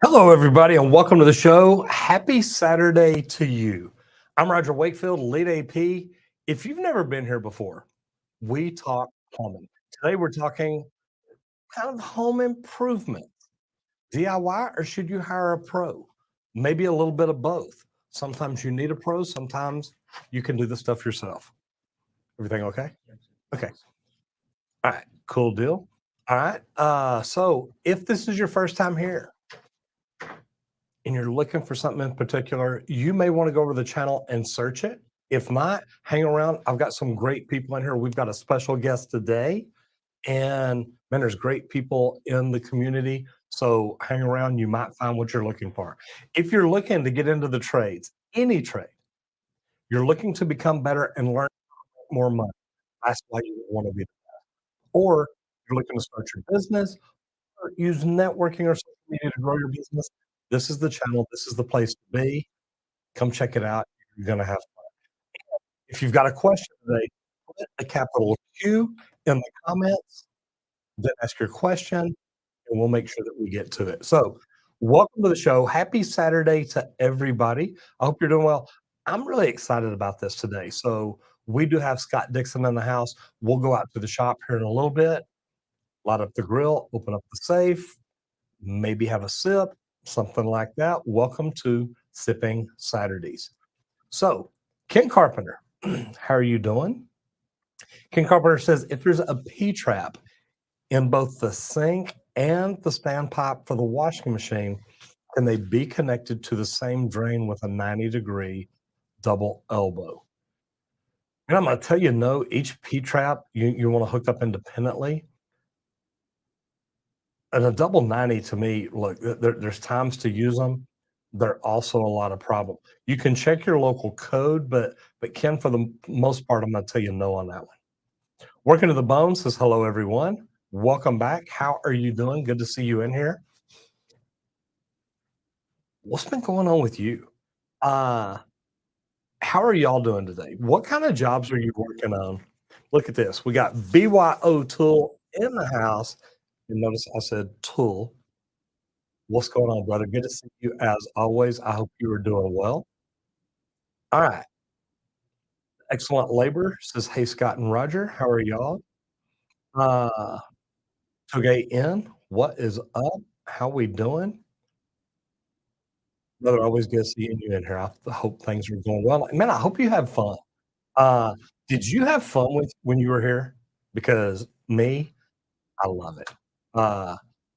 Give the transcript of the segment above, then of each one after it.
Hello, everybody, and welcome to the show. Happy Saturday to you. I'm Roger Wakefield, lead AP. If you've never been here before, we talk plumbing. Today, we're talking kind of home improvement, DIY, or should you hire a pro? Maybe a little bit of both. Sometimes you need a pro, sometimes you can do the stuff yourself. Everything okay? Okay. All right. Cool deal. All right. So, if this is your first time here, and you're looking for something in particular, you may want to go over to the channel and search it. If not, hang around. I've got some great people in here. We've got a special guest today, and man, there's great people in the community. So hang around. You might find what you're looking for. If you're looking to get into the trades, any trade, you're looking to become better and learn more money. That's why you want to be. Or you're looking to start your business or use networking or social media to grow your business. This is the channel. This is the place to be. Come check it out. You're gonna have fun. If you've got a question today, put a capital Q in the comments, then ask your question, and we'll make sure that we get to it. So, welcome to the show. Happy Saturday to everybody. I hope you're doing well. I'm really excited about this today. So, we do have Scott Dixon in the house. We'll go out to the shop here in a little bit, light up the grill, open up the safe, maybe have a sip, something like that. Welcome to Sipping Saturdays. So, Ken Carpenter, how are you doing? Ken Carpenter says if there's a P trap in both the sink and the standpipe for the washing machine, can they be connected to the same drain with a 90-degree double elbow? And I'm going to tell you, no, each P trap you want to hook up independently. And a double 90 to me, look, there's times to use them. They're also a lot of problem. You can check your local code, but Ken, for the most part, I'm going to tell you no on that one. Working to the Bone says hello, everyone. Welcome back. How are you doing? Good to see you in here. What's been going on with you? Uh, how are y'all doing today? What kind of jobs are you working on? Look at this. We got BYO Tool in the house. And notice I said Tool. What's going on, brother? Good to see you as always. I hope you are doing well. All right. Excellent labor says, hey, Scott and Roger. How are y'all? Uh, Toge in. What is up? How we doing? Brother, always good seeing you in here. I hope things are going well. Man, I hope you have fun. Uh, did you have fun with when you were here? Because me, I love it. Uh,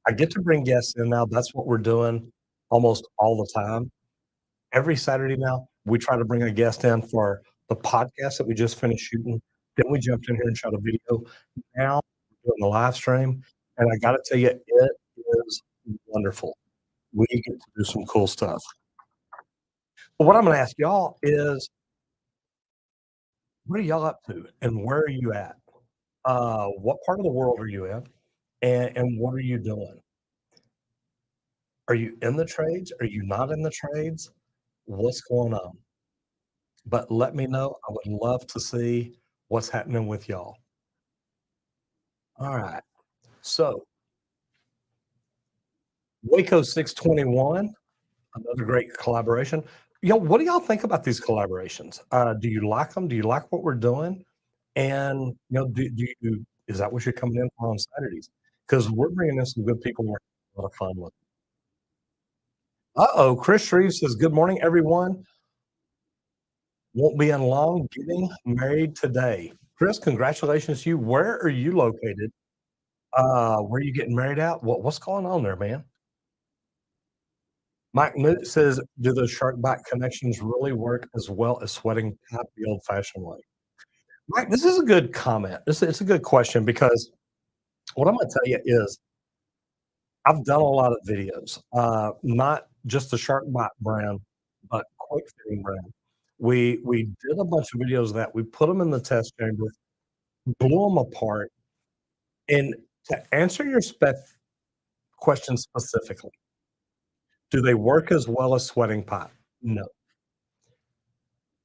I get to bring guests in now. That's what we're doing almost all the time. Every Saturday now, we try to bring a guest in for the podcast that we just finished shooting. Then we jumped in here and shot a video. Now we're doing the live stream, and I got to tell you, it is wonderful. We get to do some cool stuff. But what I'm going to ask y'all is, what are y'all up to, and where are you at? What part of the world are you in, and what are you doing? Are you in the trades? Are you not in the trades? What's going on? But let me know. I would love to see what's happening with y'all. All right. So, Waco 621, another great collaboration. What do y'all think about these collaborations? Do you like them? Do you like what we're doing? And, do you is that what you're coming in for on Saturdays? Because we're bringing in some good people we're having a lot of fun with. Uh-oh, Chris Shreve says, "Good morning, everyone. Won't be in long, getting married today." Chris, congratulations to you. Where are you located? Where are you getting married at? What's going on there, man? Mike Newt says, "Do those SharkBite connections really work as well as sweating pipe the old-fashioned way?" Mike, this is a good comment. It's a good question because what I'm gonna tell you is I've done a lot of videos, not just the SharkBite brand, but Quick Fitting brand. We did a bunch of videos of that. We put them in the test chamber, blew them apart, and to answer your question specifically, do they work as well as sweating pipe? No.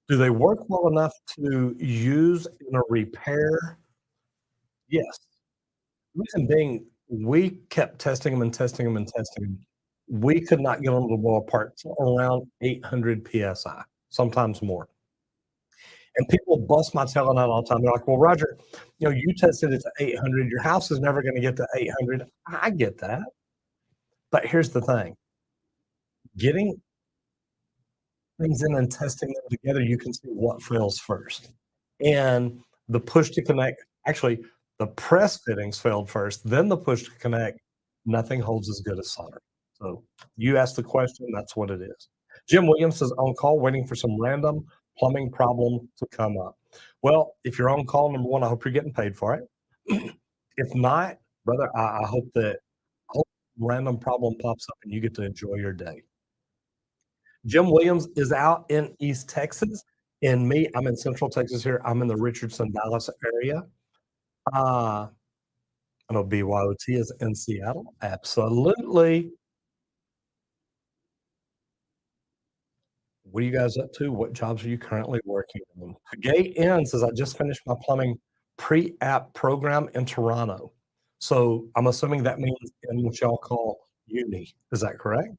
Do they work well enough to use in a repair? Yes. Reason being, we kept testing them and testing them and testing them. we could not get them to blow apart till around 800 psi, sometimes more. And people bust my tail on that all the time. They're like, "Well, Roger, you tested it to 800. Your house is never going to get to 800." I get that, but here's the thing: getting things in and testing them together, you can see what fails first. And the push to connect, actually, the press fittings failed first, then the push to connect. Nothing holds as good as solder. So you asked the question, that's what it is. Jim Williams is on call, waiting for some random plumbing problem to come up. Well, if you're on call, number one, I hope you're getting paid for it. If not, brother, I hope random problem pops up and you get to enjoy your day. Jim Williams is out in East Texas, and me, I'm in Central Texas here. I'm in the Richardson, Dallas area. Uh, I know BYOT is in Seattle. Absolutely. What are you guys up to? What jobs are you currently working on? Gay N says, I just finished my plumbing pre-app program in Toronto. So I'm assuming that means in what y'all call uni. Is that correct?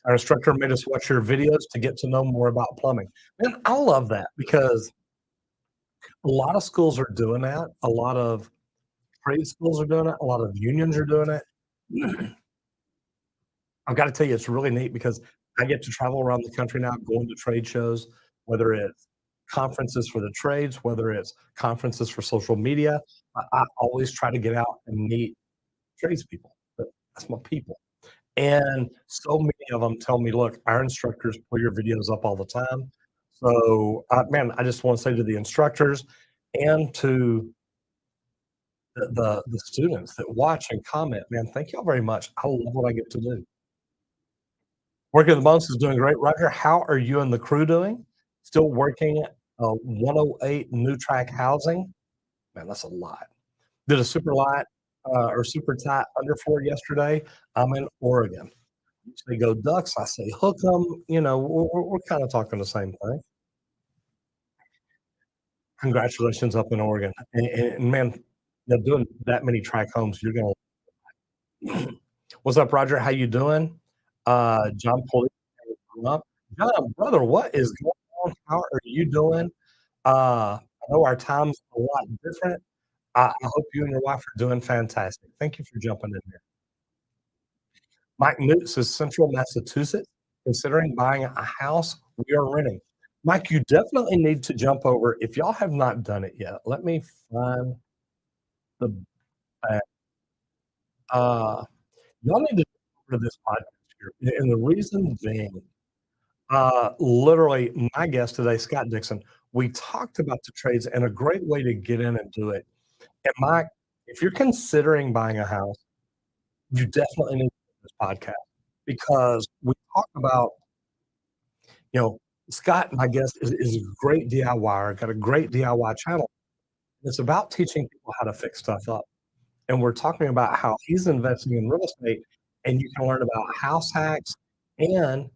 Our instructor made us watch your videos to get to know more about plumbing. And I love that because a lot of schools are doing that. A lot of trade schools are doing it. A lot of unions are doing it. I've got to tell you, it's really neat because I get to travel around the country now, going to trade shows, whether it's conferences for the trades, whether it's conferences for social media. I always try to get out and meet tradespeople. That's my people. And so many of them tell me, "Look, our instructors pull your videos up all the time." So, man, I just wanna say to the instructors and to the students that watch and comment, man, thank y'all very much. I love what I get to do. Working the most is doing great. Roger, how are you and the crew doing? Still working, 108 new track housing? Man, that's a lot. Did a super light, or super tight underfloor yesterday. I'm in Oregon. You say go Ducks, I say hook 'em, we're kinda talking the same thing. Congratulations up in Oregon, and man, doing that many track homes, you're gonna What's up, Roger? How you doing? John Pulley up. John, brother, what is going on? How are you doing? I know our time's a lot different. I hope you and your wife are doing fantastic. Thank you for jumping in here. Mike Newt says Central Massachusetts, considering buying a house we are renting. Mike, you definitely need to jump over. If y'all have not done it yet, let me find the back. Uh, y'all need to jump over to this podcast here. And the reason being, literally, my guest today, Scott Dixon, we talked about the trades and a great way to get in and do it. And Mike, if you're considering buying a house, you definitely need to do this podcast because we talk about, you know, Scott, my guest, is a great DIYer, got a great DIY channel. It's about teaching people how to fix stuff up. And we're talking about how he's investing in real estate, and you can learn about house hacks, and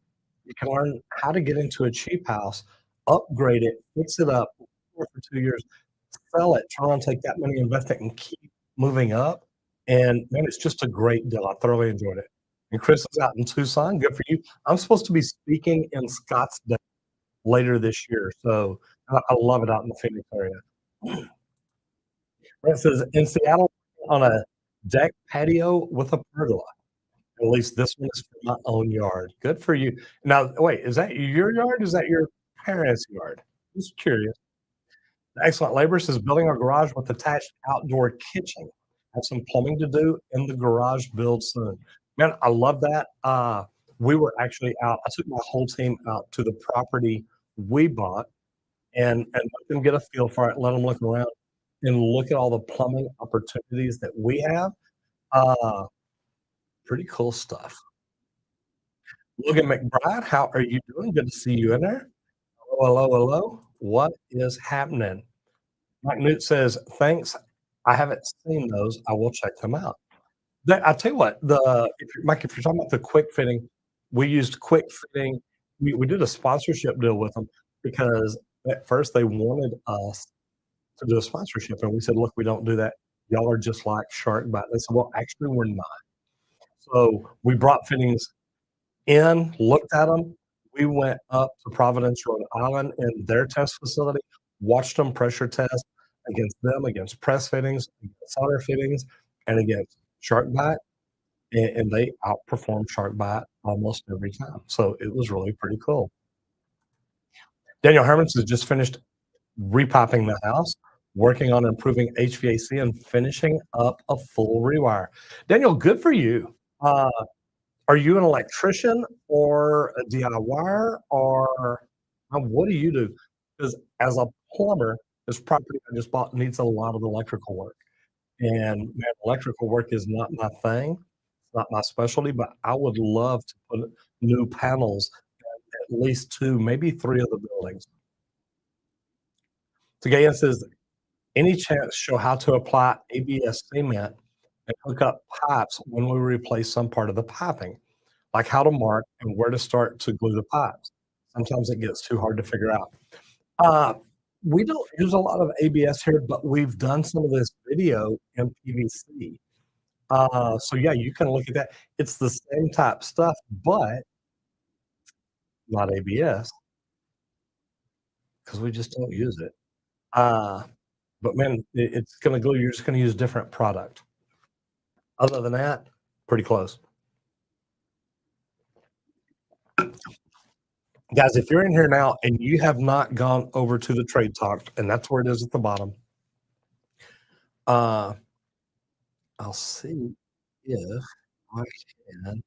you can learn how to get into a cheap house, upgrade it, fix it up for 2 years, sell it, turn around, take that money, invest it, and keep moving up. And man, it's just a great deal. I thoroughly enjoyed it. And Chris is out in Tucson. Good for you. I'm supposed to be speaking in Scottsdale later this year. So I love it out in the Phoenix area. Brent says in Seattle on a deck patio with a pergola. At least this one is for my own yard. Good for you. Now, wait, is that your yard? Is that your parents' yard? Just curious. Excellent Labor says building our garage with attached outdoor kitchen. Have some plumbing to do in the garage build soon. Man, I love that. We were actually out. I took my whole team out to the property we bought and let them get a feel for it, let them look around and look at all the plumbing opportunities that we have. Uh, Pretty cool stuff. Logan McBride, how are you doing? Good to see you in there. Hello, hello, hello. What is happening? Mike Newt says, "Thanks. I haven't seen those. I will check them out." I tell you what, Mike, if you're talking about the quick fitting, we used quick fitting. We did a sponsorship deal with them because at first they wanted us to do a sponsorship, and we said, "Look, we don't do that. Y'all are just like SharkBite." They said, "Well, actually, we're not." So we brought fittings in, looked at them. We went up to Providence, Rhode Island in their test facility, watched them pressure test against them, against press fittings, against solder fittings, and against SharkBite, and they outperformed SharkBite almost every time. So it was really pretty cool. Daniel Hermans has just finished repopping the house, working on improving HVAC, and finishing up a full rewire. Daniel, good for you. Are you an electrician or a DIYer or what do you do? Because as a plumber, this property I just bought needs a lot of electrical work, and man, electrical work is not my thing. It's not my specialty, but I would love to put new panels at least 2, maybe 3 of the buildings. So Gayan says, "Any chance show how to apply ABS cement and hook up pipes when we replace some part of the piping? Like how to mark and where to start to glue the pipes. Sometimes it gets too hard to figure out." Uh, we don't use a lot of ABS here, but we've done some of this video in PVC. So yeah, you can look at that. It's the same type stuff, but not ABS because we just don't use it. Uh, but man, it's going to glue. You're just going to use different product. Other than that, pretty close. Guys, if you're in here now and you have not gone over to the trade talk, and that's where it is at the bottom, uh, I'll see if I can.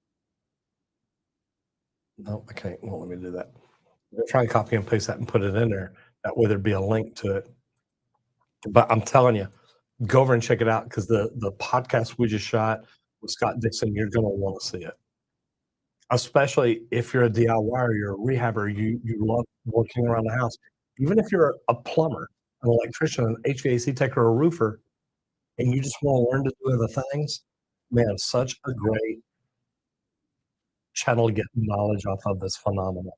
No, I can't. Won't let me do that. I'm gonna try and copy and paste that and put it in there. That way there'd be a link to it. But I'm telling you, go over and check it out because the podcast we just shot with Scott Dixon, you're gonna want to see it. Especially if you're a DIYer, you're a rehabber, you love working around the house. Even if you're a plumber, an electrician, an HVAC tech, or a roofer, and you just wanna learn to do other things, man, such a great channel to get knowledge off of this phenomenon.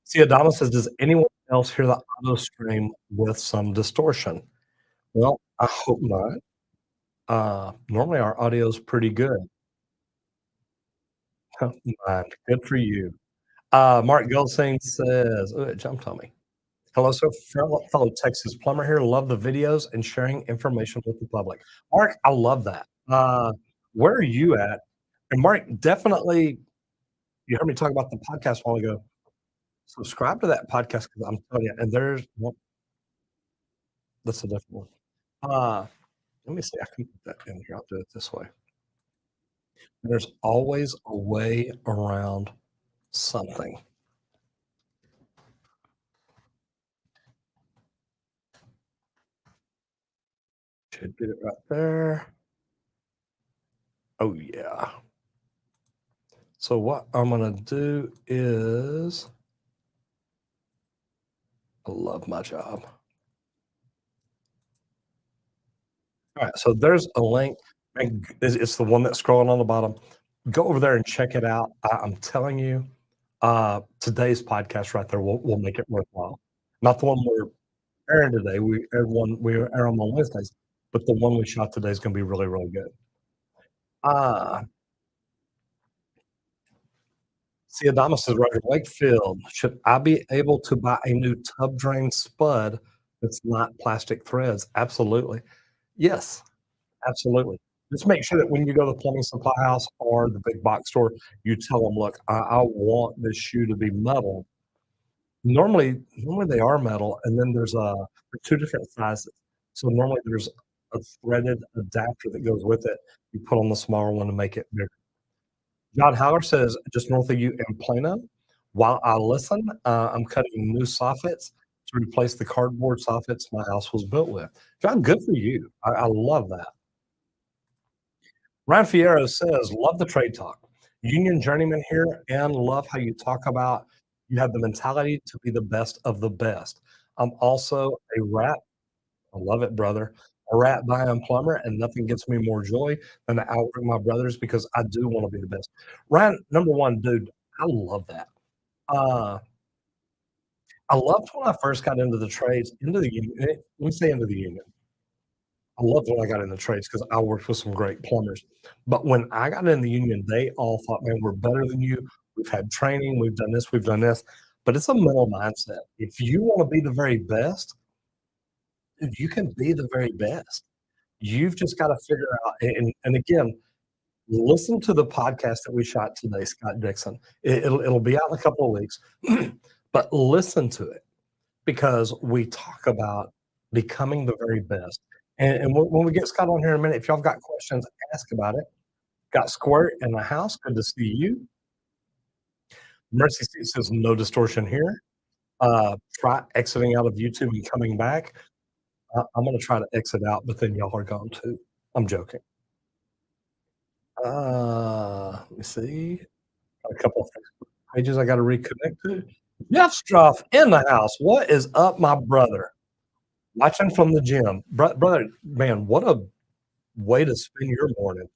See, Adama says, "Does anyone else hear the auto stream with some distortion?" Well, I hope not. Normally our audio is pretty good. Mine. Good for you. Mark Goldstein says, "Ooh, it jumped on me. Hello, sir. Fellow Texas plumber here. Love the videos and sharing information with the public." Mark, I love that. Where are you at? And Mark, definitely, you heard me talk about the podcast a while ago. Subscribe to that podcast because I'm telling you, and there's well, that's a different one. Uh, let me see. I can put that in here. I'll do it this way. There's always a way around something. Should get it right there. Oh yeah. So what I'm gonna do is I love my job. All right, so there's a link. And it's the one that's scrolling on the bottom. Go over there and check it out. I'm telling you, today's podcast right there will make it worthwhile. Not the one we're airing today. We air them on Wednesdays, but the one we shot today is going to be really really good. Uh, See, Adama says, Roger Wakefield, should I be able to buy a new tub drain spud that's not plastic threads? Absolutely. Yes, absolutely. Just make sure that when you go to the plumbing supply house or the big box store, you tell them, "Look, I want this shoe to be metal." Normally they are metal, and then there's 2 different sizes. So normally there's a threaded adapter that goes with it. You put on the smaller one to make it bigger. John Howard says, "Just north of you in Plano. While I listen, I'm cutting new soffits to replace the cardboard soffits my house was built with." John, good for you. I love that. Ryan Fierro says, "Love the trade talk. Union journeyman here and love how you talk about you have the mentality to be the best of the best. I'm also a rat. I love it, brother. A rat buying plumber, and nothing gives me more joy than to outwork my brothers because I do want to be the best." Ryan, number one, dude, I love that. Uh, I loved when I first got into the trades, into the union. Let me say into the union. I loved when I got in the trades because I worked with some great plumbers. But when I got in the union, they all thought, "Man, we're better than you. We've had training. We've done this. We've done this." But it's a mental mindset. If you want to be the very best, dude, you can be the very best. You've just got to figure out. And again, listen to the podcast that we shot today, Scott Dixon. It'll be out in a couple of weeks, but listen to it because we talk about becoming the very best. And when we get Scott on here in a minute, if y'all got questions, ask about it. Got Squirt in the house. Good to see you. Mercy Seat says no distortion here. Try exiting out of YouTube and coming back. I'm going to try to exit out, but then y'all are gone too. I'm joking. Let me see. Got a couple of Facebook pages I got to reconnect to. Jeff Struff in the house. What is up, my brother? Watching from the gym. Brother, man, what a way to spend your morning.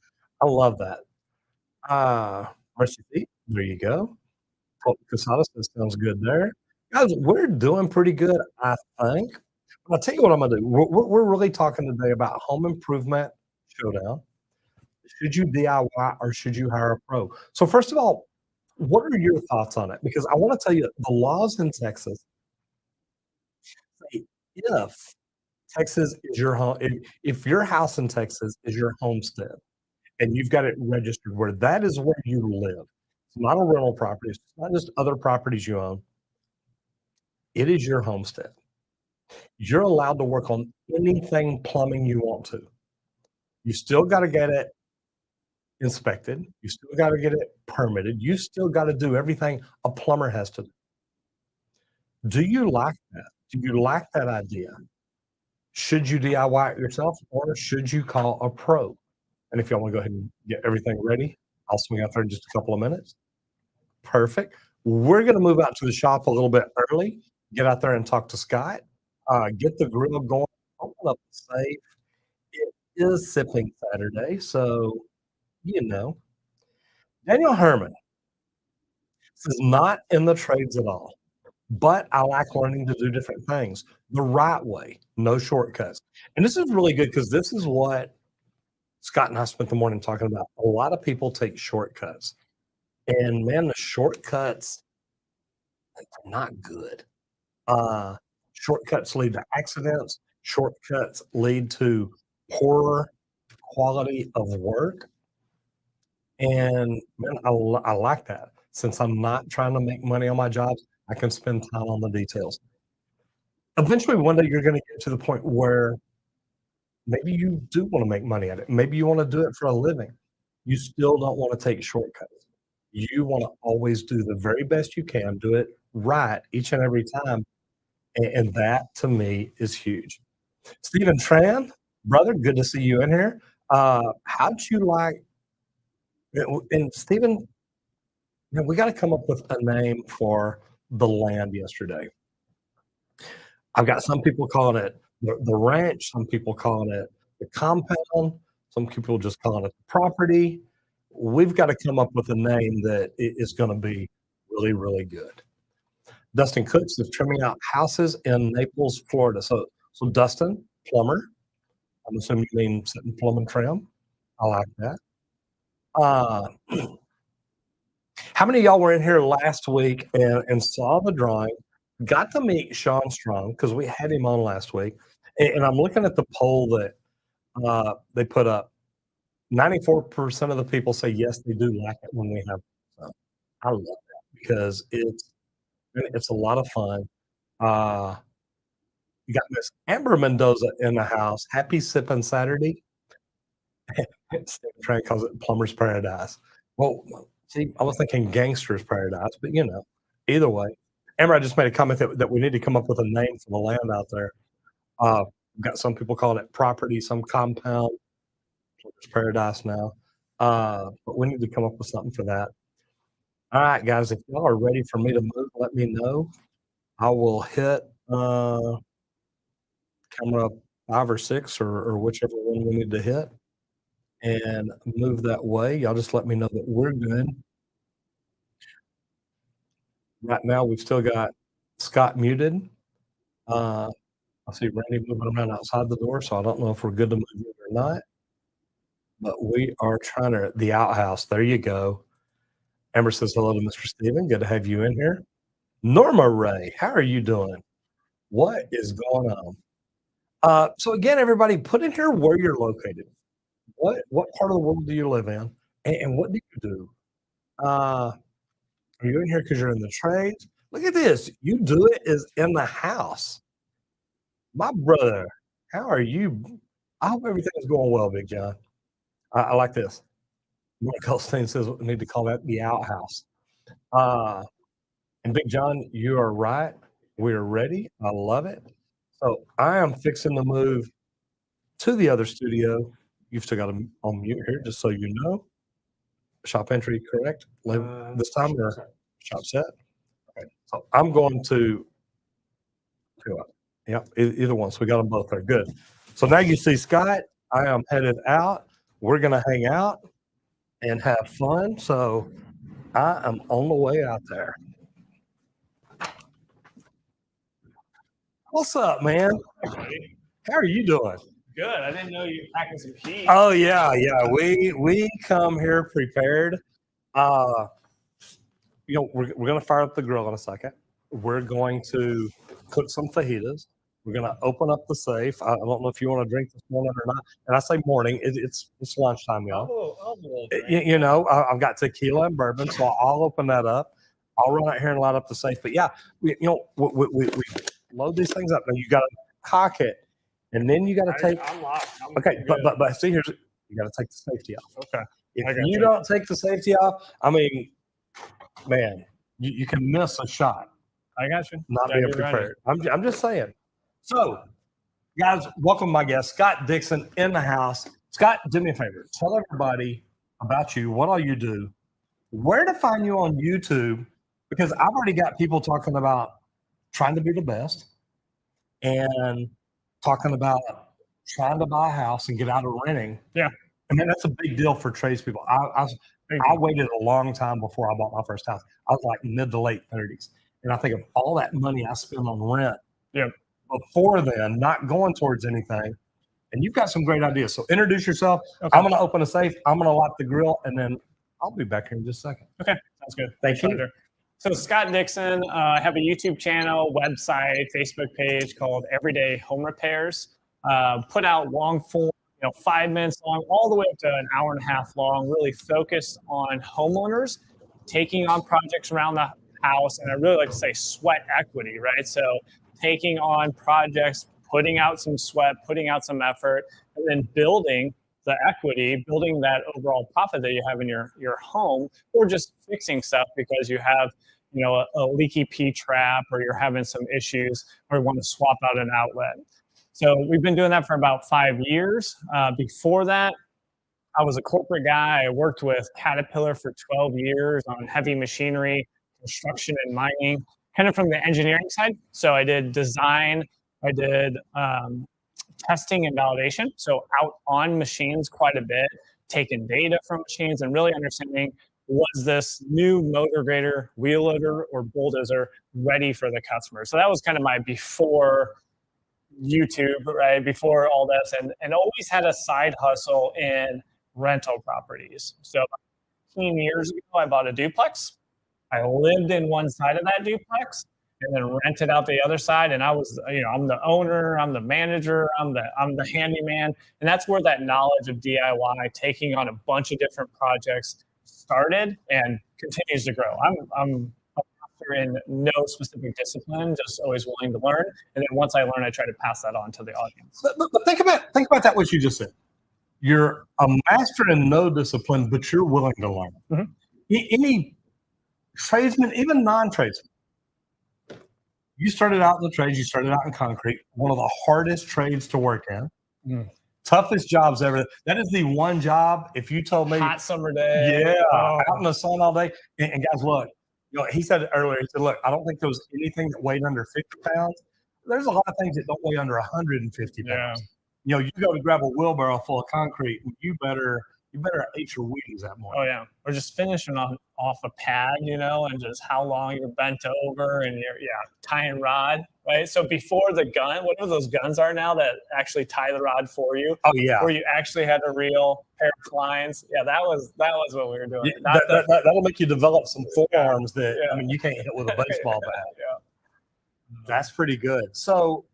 I love that. Mercy feet. There you go. Casada says sounds good there. Guys, we're doing pretty good, I think. I'll tell you what I'm gonna do. We're really talking today about home improvement showdown. Should you DIY or should you hire a pro? So first of all, what are your thoughts on it? Because I want to tell you the laws in Texas say if Texas is your home, if your house in Texas is your homestead and you've got it registered where that is where you live, it's not a rental property, it's not just other properties you own, it is your homestead. You're allowed to work on anything plumbing you want to. You still got to get it inspected. You still got to get it permitted. You still got to do everything a plumber has to do. Do you like that? Do you like that idea? Should you DIY it yourself or should you call a pro? And if y'all want to go ahead and get everything ready, I'll swing out there in just a couple of minutes. Perfect. We're going to move out to the shop a little bit early, get out there and talk to Scott, get the grill going, open up the safe. It is Sipping Saturday, so you know. Daniel Herman is not in the trades at all, but I like learning to do different things the right way, no shortcuts. And this is really good because this is what Scott and I spent the morning talking about. A lot of people take shortcuts, and man, the shortcuts are not good. Uh, Shortcuts lead to accidents. Shortcuts lead to poorer quality of work. And man, I like that. Since I'm not trying to make money on my jobs, I can spend time on the details. Eventually, one day you're going to get to the point where maybe you do want to make money at it. Maybe you want to do it for a living. You still don't want to take shortcuts. You want to always do the very best you can, do it right each and every time. And that to me is huge. Stephen Tran, brother, good to see you in here. How'd you like, and Stephen, man, we got to come up with a name for the land yesterday. I've got some people calling it the ranch, some people calling it the compound, some people just calling it the property. We've got to come up with a name that is going to be really, really good. Dustin Cooks is trimming out houses in Naples, Florida. So Dustin, plumber. I'm assuming you mean sitting plumb and trim. I like that. Uh, how many of y'all were in here last week and saw the drawing? Got to meet Sean Strong because we had him on last week. And I'm looking at the poll that they put up. 94% of the people say yes, they do like it when we have. I love that because it's a lot of fun. You got Miss Amber Mendoza in the house. Happy Sipping Saturday. Steve Trent calls it Plumber's Paradise. Well, see, I was thinking Gangster's Paradise, but either way. Amber, I just made a comment that we need to come up with a name for the land out there. We've got some people calling it property, some compound, Plumber's Paradise now. But we need to come up with something for that. All right, guys, if y'all are ready for me to move, let me know. I will hit camera 5 or 6 or whichever one we need to hit and move that way. Y'all just let me know that we're good. Right now, we've still got Scott muted. I see Randy moving around outside the door, so I don't know if we're good to move in or not. But we are trying to the outhouse. There you go. Amber says hello to Mr. Steven. Good to have you in here. Norma Ray, how are you doing? What is going on? So again, everybody, put in here where you're located. What part of the world do you live in, and what do you do? Are you in here because you're in the trades? Look at this. You do it is in the house. My brother, how are you? I hope everything's going well, Big John. I like this. Mike Goldstein says we need to call that the outhouse. And Big John, you are right. We are ready. I love it. So I am fixing to move to the other studio. You've still got them on mute here, just so you know. Shop entry, correct? This time or shop set? Okay. So I'm going to, yeah, either one. So we got them both there. Good. So now you see Scott. I am headed out. We're going to hang out and have fun. So I am on the way out there. What's up, man? How are you doing? Good. I didn't know you were packing some heat. Oh yeah. We come here prepared. We're gonna fire up the grill in a second. We're going to cook some fajitas. We're gonna open up the safe. I don't know if you want to drink this morning or not. And I say morning. It's lunchtime, y'all. I've got tequila and bourbon, so I'll open that up. I'll run out here and light up the safe. But yeah, we load these things up. Now you got to cock it. And then you got to take. I'm locked. Okay, but see, you got to take the safety off. Okay. If you don't take the safety off, I mean, man, you can miss a shot. I got you. Not being prepared. I'm just saying. So, guys, welcome my guest, Scott Dixon, in the house. Scott, do me a favor. Tell everybody about you, what all you do, where to find you on YouTube, because I've already got people talking about trying to be the best and talking about trying to buy a house and get out of renting. Yeah. I mean, that's a big deal for tradespeople. I waited a long time before I bought my first house. I was like mid to late 30s. And I think of all that money I spent on rent before then, not going towards anything. And you've got some great ideas. So introduce yourself. Okay. I'm going to open a safe. I'm going to lock the grill, and then I'll be back here in just a second. Okay. Sounds good. Thank you. So Scott Dixon, I have a YouTube channel, website, Facebook page called Everyday Home Repairs. Put out long form, 5 minutes long, all the way up to an hour and a half long, really focused on homeowners taking on projects around the house. And I really like to say sweat equity, right? So taking on projects, putting out some sweat, putting out some effort, and then building the equity, building that overall profit that you have in your home, or just fixing stuff because you have a leaky P-trap, or you're having some issues, or you want to swap out an outlet. So we've been doing that for about 5 years. Before that, I was a corporate guy. I worked with Caterpillar for 12 years on heavy machinery, construction and mining, kind of from the engineering side. So I did design, I did testing and validation. So out on machines quite a bit, taking data from machines and really understanding, was this new motor grader, wheel loader, or bulldozer ready for the customer? So that was kind of my before YouTube, right? Before all this, and always had a side hustle in rental properties. So 15 years ago, I bought a duplex. I lived in one side of that duplex and then rented out the other side. And I was, I'm the owner, I'm the manager, I'm the handyman. And that's where that knowledge of DIY, taking on a bunch of different projects, started and continues to grow. I'm a master in no specific discipline, just always willing to learn. And then once I learn, I try to pass that on to the audience. But think about that, what you just said. You're a master in no discipline, but you're willing to learn. Mm-hmm. Any tradesman, even non-tradesman, you started out in the trades, you started out in concrete, one of the hardest trades to work in. Mm. Toughest jobs ever. That is the one job, if you told me. Hot summer day. Yeah, out in the sun all day. And guys, look, he said it earlier. He said, look, I don't think there was anything that weighed under 50 pounds. There's a lot of things that don't weigh under 150 pounds. You go to grab a wheelbarrow full of concrete, and you better, you better eat your Wheaties that morning. Oh yeah, or just finishing off a pad, and just how long you're bent over and you're tying rod, right? So before the gun, whatever those guns are now that actually tie the rod for you. Oh yeah, where you actually had a real pair of lines. Yeah, that was what we were doing. That'll make you develop some forearms that I mean you can't hit with a baseball bat. Yeah, that's pretty good. So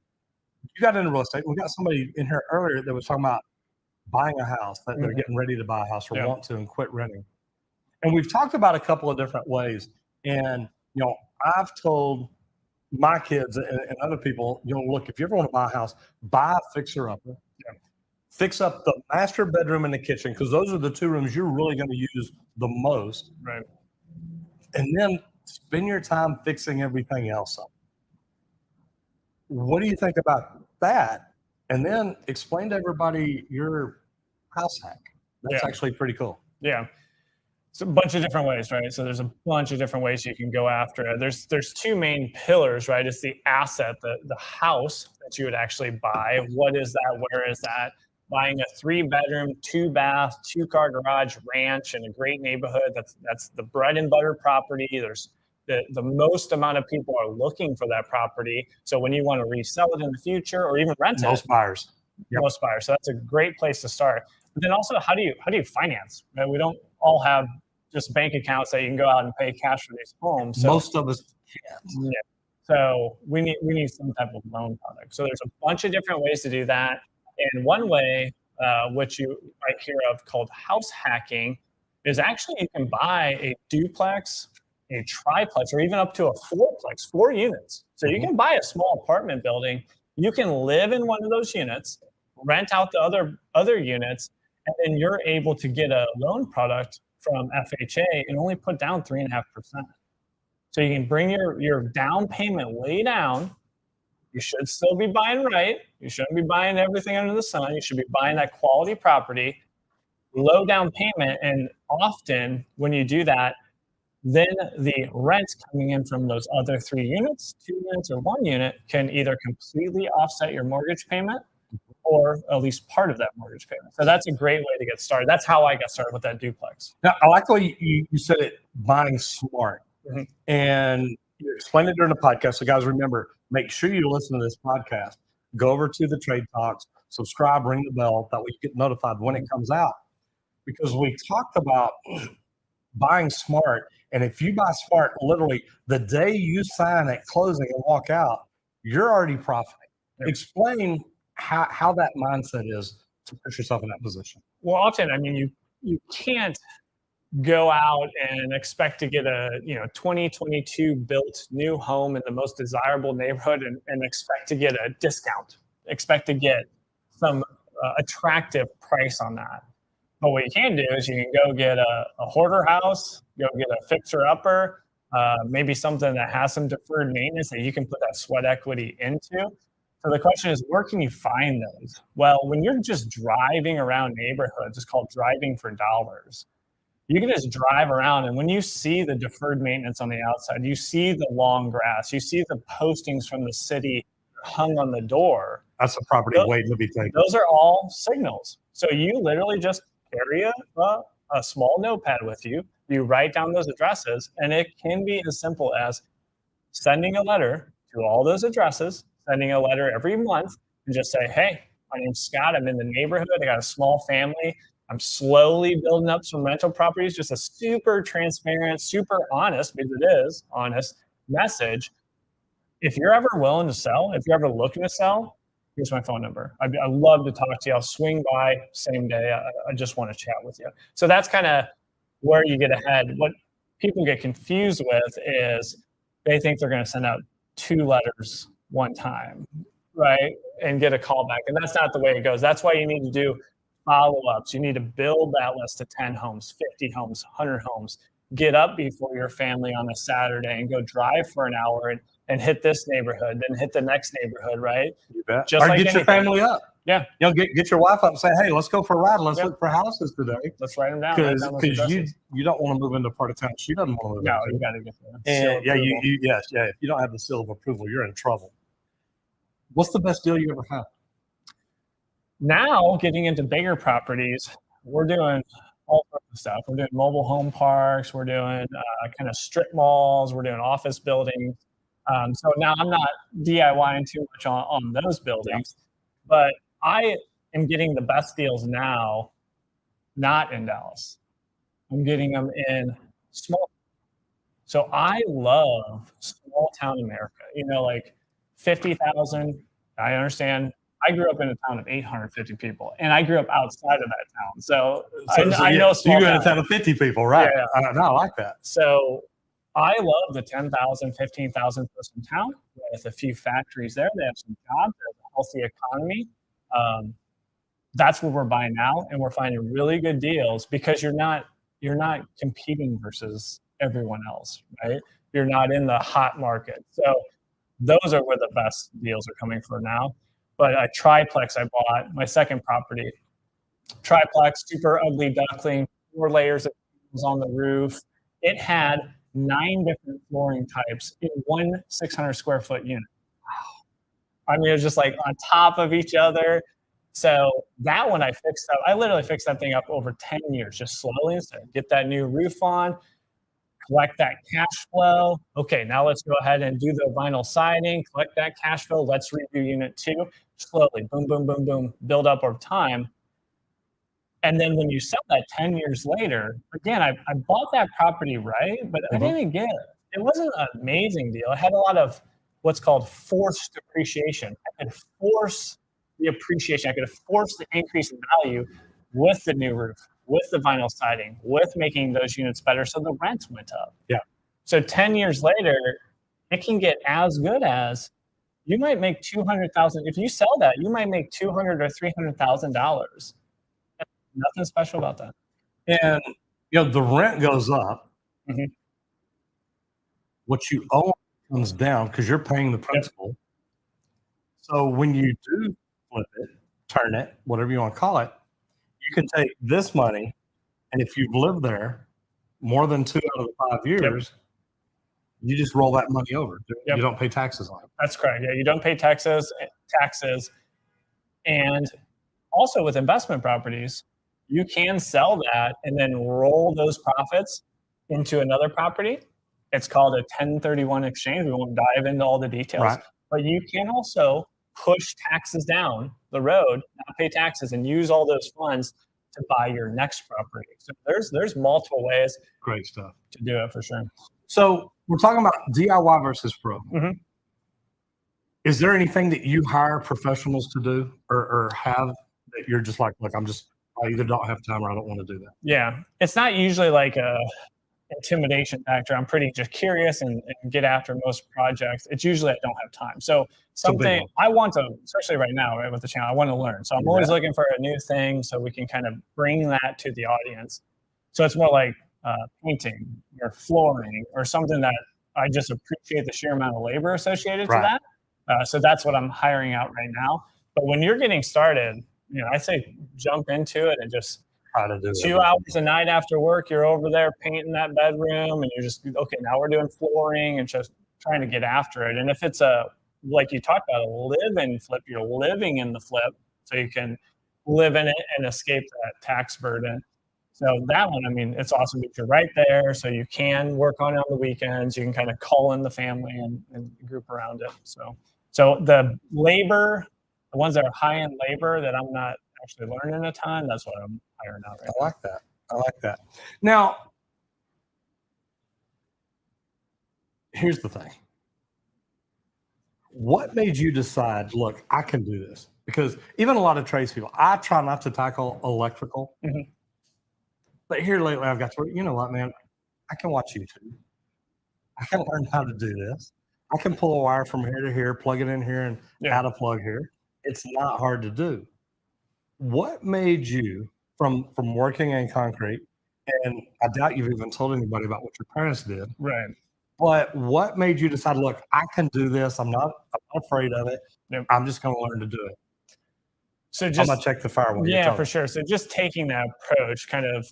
you got into real estate. We got somebody in here earlier that was talking about buying a house, that they're getting ready to buy a house or want to and quit renting. And we've talked about a couple of different ways. And, I've told my kids and other people, look, if you ever want to buy a house, buy a fixer-upper. Yeah. Fix up the master bedroom and the kitchen, because those are the two rooms you're really going to use the most. Right. And then spend your time fixing everything else up. What do you think about that? And then explain to everybody your house hack. That's actually pretty cool. Yeah. It's a bunch of different ways, right? So there's a bunch of different ways you can go after it. There's two main pillars, right? It's the asset, the house that you would actually buy. What is that? Where is that? Buying a 3-bedroom, 2-bath, 2-car garage ranch in a great neighborhood. That's the bread and butter property. There's the most amount of people are looking for that property. So when you want to resell it in the future or even rent it, most buyers. Most buyers. So that's a great place to start. But then also, how do you finance? Right? We don't all have just bank accounts that you can go out and pay cash for these homes. So, most of us can't. Yeah. So we need some type of loan product. So there's a bunch of different ways to do that. And one way, which you might hear of called house hacking, is actually you can buy a duplex, a triplex, or even up to a 4-plex, 4 units. So you can buy a small apartment building. You can live in one of those units, rent out the other units, and then you're able to get a loan product from FHA and only put down 3.5%. So you can bring your down payment way down. You should still be buying right. You shouldn't be buying everything under the sun. You should be buying that quality property, low down payment. And often when you do that, then the rent coming in from those other 3 units, 2 units, or 1 unit can either completely offset your mortgage payment or at least part of that mortgage payment. So that's a great way to get started. That's how I got started with that duplex. Now, I like the way you said it, buying smart. And you explained it during the podcast. So guys, remember, make sure you listen to this podcast. Go over to the Trade Talks, subscribe, ring the bell. That way you get notified when it comes out. Because we talked about buying smart. And if you buy smart, literally the day you sign at closing and walk out, you're already profiting. Explain how that mindset is to put yourself in that position. Well, often, I mean, you can't go out and expect to get a 2022 built new home in the most desirable neighborhood and expect to get a discount, expect to get some attractive price on that. But what you can do is you can go get a hoarder house, go get a fixer-upper, maybe something that has some deferred maintenance that you can put that sweat equity into. So the question is, where can you find those? Well, when you're just driving around neighborhoods, it's called driving for dollars. You can just drive around, and when you see the deferred maintenance on the outside, you see the long grass, you see the postings from the city hung on the door. That's a property waiting to be taken. Those are all signals. So you literally just carry a small notepad with you. You write down those addresses, and it can be as simple as sending a letter to all those addresses, sending a letter every month, and just say, hey, my name's Scott. I'm in the neighborhood. I got a small family. I'm slowly building up some rental properties. Just a super transparent, super honest, because it is honest message. If you're ever willing to sell, if you're ever looking to sell, here's my phone number. I'd love to talk to you. I'll swing by same day. I just want to chat with you. So that's kind of where you get ahead. What people get confused with is they think they're going to send out 2 letters one time, right? And get a call back. And that's not the way it goes. That's why you need to do follow-ups. You need to build that list to 10 homes, 50 homes, 100 homes. Get up before your family on a Saturday and go drive for an hour and hit this neighborhood, then hit the next neighborhood, right? You bet. Just or like get anything. Your family up. Yeah. Get your wife up and say, hey, let's go for a ride. Let's look for houses today. Let's write them down. Because you don't want to move into a part of town she doesn't want to move into. No, you got to get there. And if you don't have the seal of approval, you're in trouble. What's the best deal you ever had? Now, getting into bigger properties, we're doing all sorts of stuff. We're doing mobile home parks. We're doing kind of strip malls. We're doing office buildings. So now I'm not DIYing too much on those buildings, but I am getting the best deals now, not in Dallas. I'm getting them in small. So I love small town America, like 50,000. I understand. I grew up in a town of 850 people, and I grew up outside of that town. So I know small you grew in a town of 50 people, right? Yeah. I like that. So I love the 10,000, 15,000 person town with a few factories there. They have some jobs, they have a healthy economy. That's what we're buying now, and we're finding really good deals because you're not competing versus everyone else, right? You're not in the hot market. So those are where the best deals are coming for now. But a triplex I bought, my second property, triplex, super ugly duckling, 4 layers of tiles on the roof. It had 9 different flooring types in one 600 square foot unit. I mean, it was just like on top of each other. So that one I fixed up. I literally fixed that thing up over 10 years, just slowly. So get that new roof on, collect that cash flow. Okay, now let's go ahead and do the vinyl siding, collect that cash flow. Let's redo unit 2. Slowly, boom, boom, boom, boom, build up over time. And then when you sell that 10 years later, again, I bought that property right, but I didn't get it. It wasn't an amazing deal. I had a lot of what's called forced appreciation. I could force the appreciation. I could force the increase in value with the new roof, with the vinyl siding, with making those units better. So the rents went up. Yeah. So 10 years later, it can get as good as you might make $200,000. If you sell that, you might make $200,000 or $300,000. Nothing special about that. And the rent goes up. Mm-hmm. What you own comes down because you're paying the principal. Yep. So when you do flip it, turn it, whatever you want to call it, you can take this money, and if you've lived there more than 2 out of the 5 years, you just roll that money over. You don't pay taxes on it. That's correct. Yeah, you don't pay taxes. And also with investment properties, you can sell that and then roll those profits into another property. It's called a 1031 exchange. We won't dive into all the details, right. But you can also push taxes down the road, not pay taxes, and use all those funds to buy your next property. So there's multiple ways. Great stuff to do it for sure. So we're talking about DIY versus pro. Mm-hmm. Is there anything that you hire professionals to do or have that you're just like, look, I either don't have time or I don't want to do that? Yeah. It's not usually like a intimidation factor. I'm pretty just curious and get after most projects. It's usually I don't have time. So something I want to, especially right now, right, with the channel, I want to learn. So I'm always looking for a new thing so we can kind of bring that to the audience. So it's more like painting or flooring or something that I just appreciate the sheer amount of labor associated to that. So that's what I'm hiring out right now. But when you're getting started, I say jump into it and just try to do 2 hours a night after work. You're over there painting that bedroom, and you're just now we're doing flooring and just trying to get after it. And if it's like you talked about, a live-in flip, you're living in the flip, so you can live in it and escape that tax burden. So that one, it's awesome because you're right there, so you can work on it on the weekends. You can kind of call in the family and group around it. So the labor. The ones that are high-end labor that I'm not actually learning a ton, that's what I'm hiring out right now. I like that. Now, here's the thing. What made you decide, look, I can do this? Because even a lot of tradespeople, I try not to tackle electrical. Mm-hmm. But here lately, I've got to, you know what, man? I can watch YouTube. I can learn how to do this. I can pull a wire from here to here, plug it in here, and add a plug here. It's not hard to do. What made you, from working in concrete, and I doubt you've even told anybody about what your parents did. Right. But what made you decide, look, I can do this. I'm not afraid of it. Yep. I'm just going to learn to do it. So I'm going to check the firewall. Yeah, for sure. So just taking that approach, kind of,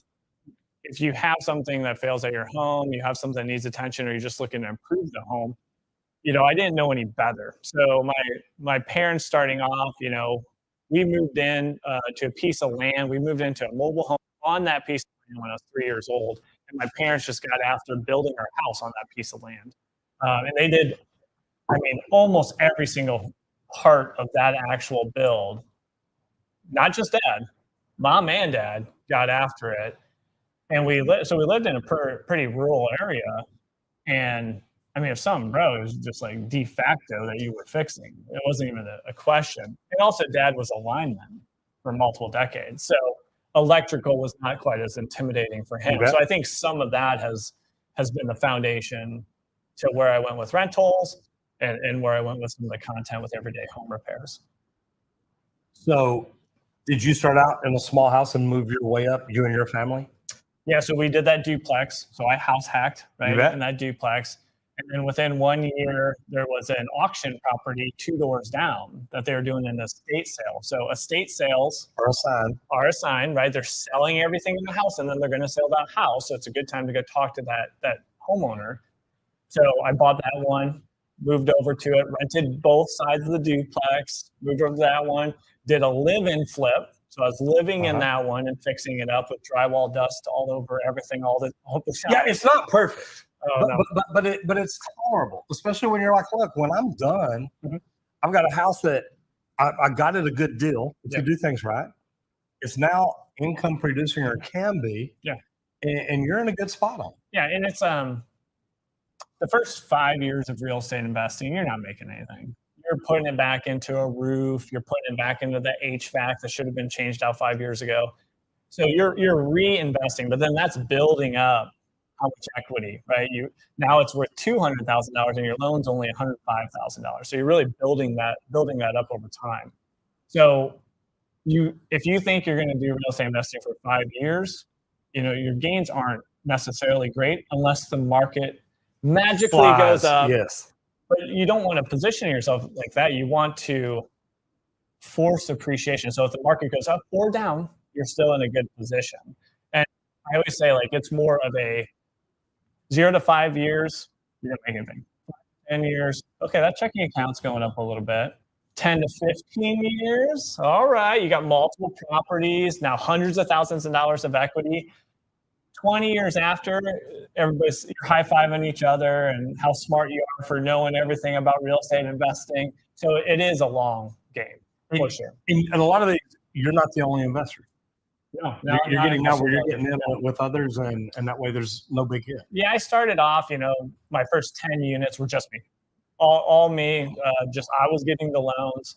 if you have something that fails at your home, you have something that needs attention, or you're just looking to improve the home, I didn't know any better. So my parents starting off, we moved in to a piece of land. We moved into a mobile home on that piece of when I was 3 years old, and my parents just got after building our house on that piece of land. And they did, I mean, almost every single part of that actual build. Not just dad, mom and dad got after it, and we lived in a pretty rural area, and I mean, if something broke, it was just like de facto that you were fixing. It wasn't even a question. And also, dad was a lineman for multiple decades, so electrical was not quite as intimidating for him. So I think some of that has been the foundation to where I went with rentals and where I went with some of the content with everyday home repairs. So did you start out in a small house and move your way up, you and your family? Yeah, so we did that duplex. So I house hacked, right, in that duplex. And then within 1 year, there was an auction property 2 doors down that they were doing an estate sale. So estate sales are a sign, right? They're selling everything in the house, and then they're going to sell that house. So it's a good time to go talk to that homeowner. So I bought that one, moved over to it, rented both sides of the duplex, moved over to that one, did a live-in flip. So I was living in that one and fixing it up with drywall dust all over everything, all the shops. Yeah, it's not perfect. Oh, no. But it's tolerable, especially when you're like, look, when I'm done, I've got a house that I got it a good deal if you do things right. It's now income producing, or can be. Yeah. And you're in a good spot on it. Yeah, and it's the first 5 years of real estate investing, you're not making anything. You're putting it back into a roof. You're putting it back into the HVAC that should have been changed out 5 years ago. So you're reinvesting, but then that's building up how much equity, right? Now it's worth $200,000 and your loan's only $105,000. So you're really building that up over time. So if you think you're going to do real estate investing for 5 years, your gains aren't necessarily great unless the market magically goes up. Yes. But you don't want to position yourself like that. You want to force appreciation. So if the market goes up or down, you're still in a good position. And I always say, like, it's more of a 0 to 5 years, you don't make anything. 10 years, okay, that checking account's going up a little bit. 10 to 15 years, all right, you got multiple properties, now hundreds of thousands of dollars of equity. 20 years after, everybody's high-fiving each other and how smart you are for knowing everything about real estate investing. So it is a long game, for sure. And a lot of these, you're not the only investor. No, you're getting now where you're getting in with others, and that way there's no big hit. Yeah, I started off, my first 10 units were just me. All me, just I was getting the loans,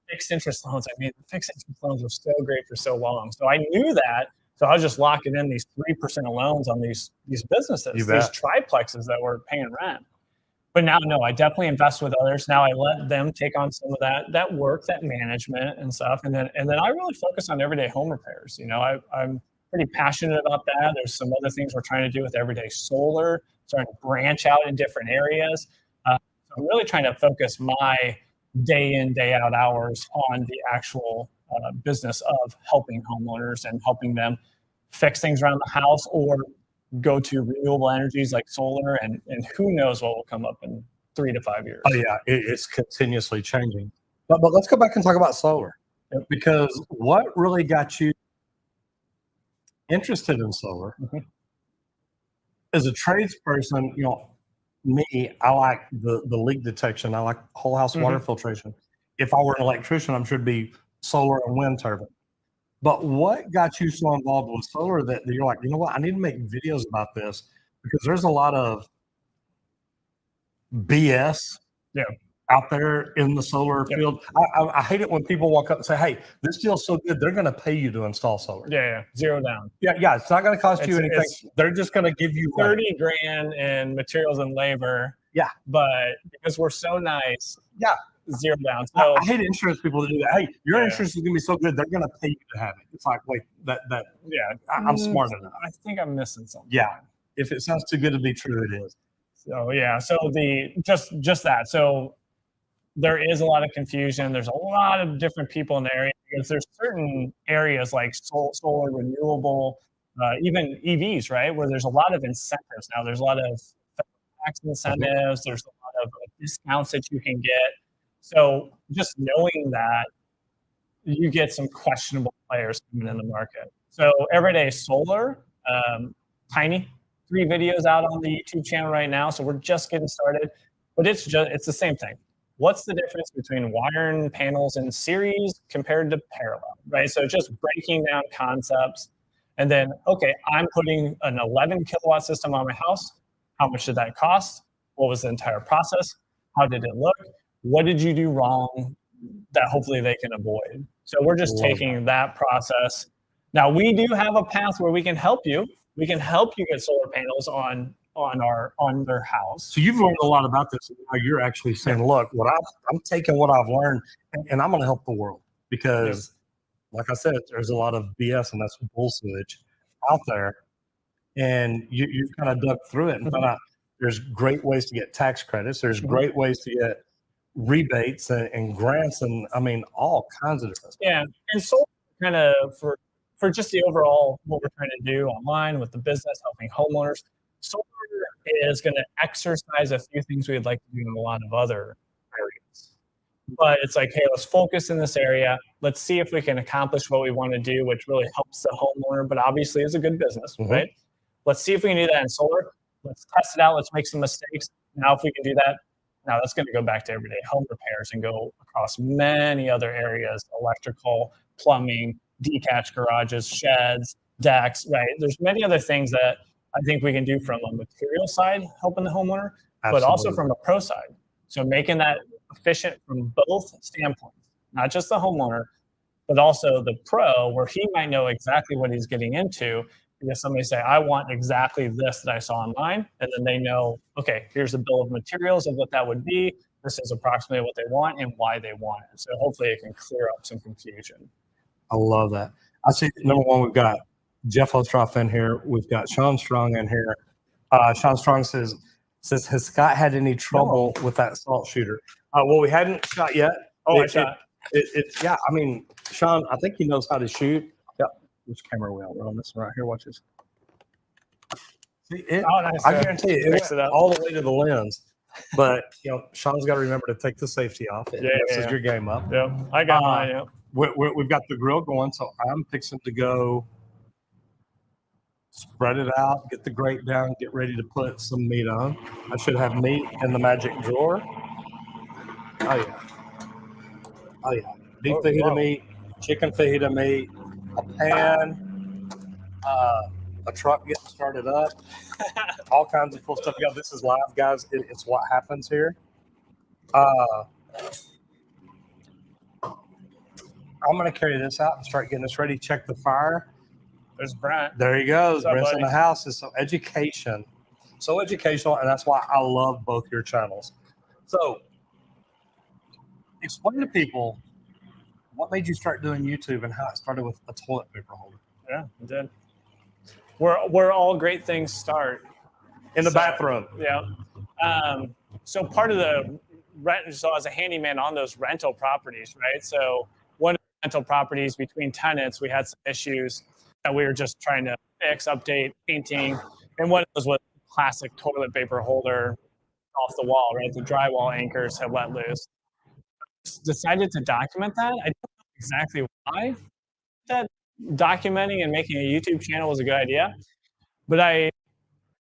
fixed interest loans. I mean, fixed interest loans were so great for so long. So I knew that. So I was just locking in these 3% of loans on these businesses, these triplexes that were paying rent. But now, no, I definitely invest with others. Now I let them take on some of that work, that management and stuff. And then I really focus on everyday home repairs. I'm pretty passionate about that. There's some other things we're trying to do with everyday solar, starting to branch out in different areas. I'm really trying to focus my day in, day out hours on the actual business of helping homeowners and helping them fix things around the house or go to renewable energies like solar, and who knows what will come up in 3 to 5 years. Oh yeah, it's continuously changing. But let's go back and talk about solar, because what really got you interested in solar as a tradesperson? Me, I like the leak detection. I like whole house water filtration. If I were an electrician, I'm sure it'd be solar and wind turbine. But what got you so involved with solar that you're like, you know what, I need to make videos about this, because there's a lot of BS out there in the solar field. I hate it when people walk up and say, hey, this deal's so good, they're going to pay you to install solar. Yeah. Zero down. Yeah. It's not going to cost you anything. They're just going to give you $30,000 in materials and labor. Yeah. But because we're so nice. Yeah. Zero down. So I hate insurance people to do that. Hey, your insurance is going to be so good, they're going to pay you to have it. It's like, wait, I'm smart enough. I think I'm missing something. Yeah. If it sounds too good to be true, it is. So so just that. So there is a lot of confusion. There's a lot of different people in the area, because there's certain areas like solar, renewable, even EVs, right, where there's a lot of incentives now. There's a lot of tax incentives. There's a lot of discounts that you can get. So just knowing that, you get some questionable players coming in the market. So everyday solar tiny. 3 videos out on the YouTube channel right now, so we're just getting started. But it's the same thing. What's the difference between wiring panels in series compared to parallel, right? So just breaking down concepts. And then, okay, I'm putting an 11 kilowatt system on my house. How much did that cost? What was the entire process? How did it look? What did you do wrong that hopefully they can avoid? So we're just taking that process. Now, we do have a path where we can help you. We can help you get solar panels on their house. So you've learned a lot about this. Now you're actually saying, look, I'm taking what I've learned and I'm going to help the world because, like I said, there's a lot of BS and that's bullshit out there. And you've kind of dug through it and found out there's great ways to get tax credits. There's great ways to get rebates and grants and I mean all kinds of different stuff. Yeah, and solar kind of for just the overall what we're trying to do online with the business, helping homeowners. Solar is going to exercise a few things we'd like to do in a lot of other areas. But it's like, hey, let's focus in this area. Let's see if we can accomplish what we want to do, which really helps the homeowner, but obviously is a good business, right? Let's see if we can do that in solar. Let's test it out. Let's make some mistakes. Now, if we can do that, now that's going to go back to everyday home repairs and go across many other areas, electrical, plumbing, detached garages, sheds, decks, right? There's many other things that I think we can do from a material side, helping the homeowner, but also from a pro side. So making that efficient from both standpoints, not just the homeowner, but also the pro, where he might know exactly what he's getting into. Because somebody say, I want exactly this that I saw online. And then they know, okay, here's a bill of materials of what that would be. This is approximately what they want and why they want it. So hopefully it can clear up some confusion. I love that. I see number one, we've got Jeff Ostroff in here. We've got Sean Strong in here. Sean Strong says, has Scott had any trouble with that salt shooter? Well, we hadn't shot yet. I shot. Yeah, I mean, Sean, I think he knows how to shoot. Yeah. Which camera are we on? We're on this one right here. Watch this. See, nice. I guarantee you, it went all the way to the lens. But, Sean's got to remember to take the safety off. It messes your game up. Yeah, I got mine, yeah. We've got the grill going, so I'm fixing to go spread it out, get the grate down, get ready to put some meat on. I should have meat in the magic drawer. Oh, yeah. Beef fajita meat, chicken fajita meat, a pan, a truck getting started up, all kinds of cool stuff. Yeah, this is live, guys. It's what happens here. I'm going to carry this out and start getting this ready. Check the fire. There's Brent. There he goes. Brent's in the house. It's so educational, and that's why I love both your channels. So, explain to people what made you start doing YouTube and how it started with a toilet paper holder. Yeah, it did. Where all great things start. In the bathroom. Yeah. So part of the rent, so as a handyman on those rental properties, right? So one of the rental properties between tenants, we had some issues that we were just trying to fix, update, painting. And one of those was classic toilet paper holder off the wall, right? The drywall anchors had let loose. Decided to document that. I don't know exactly why that documenting and making a YouTube channel was a good idea, but I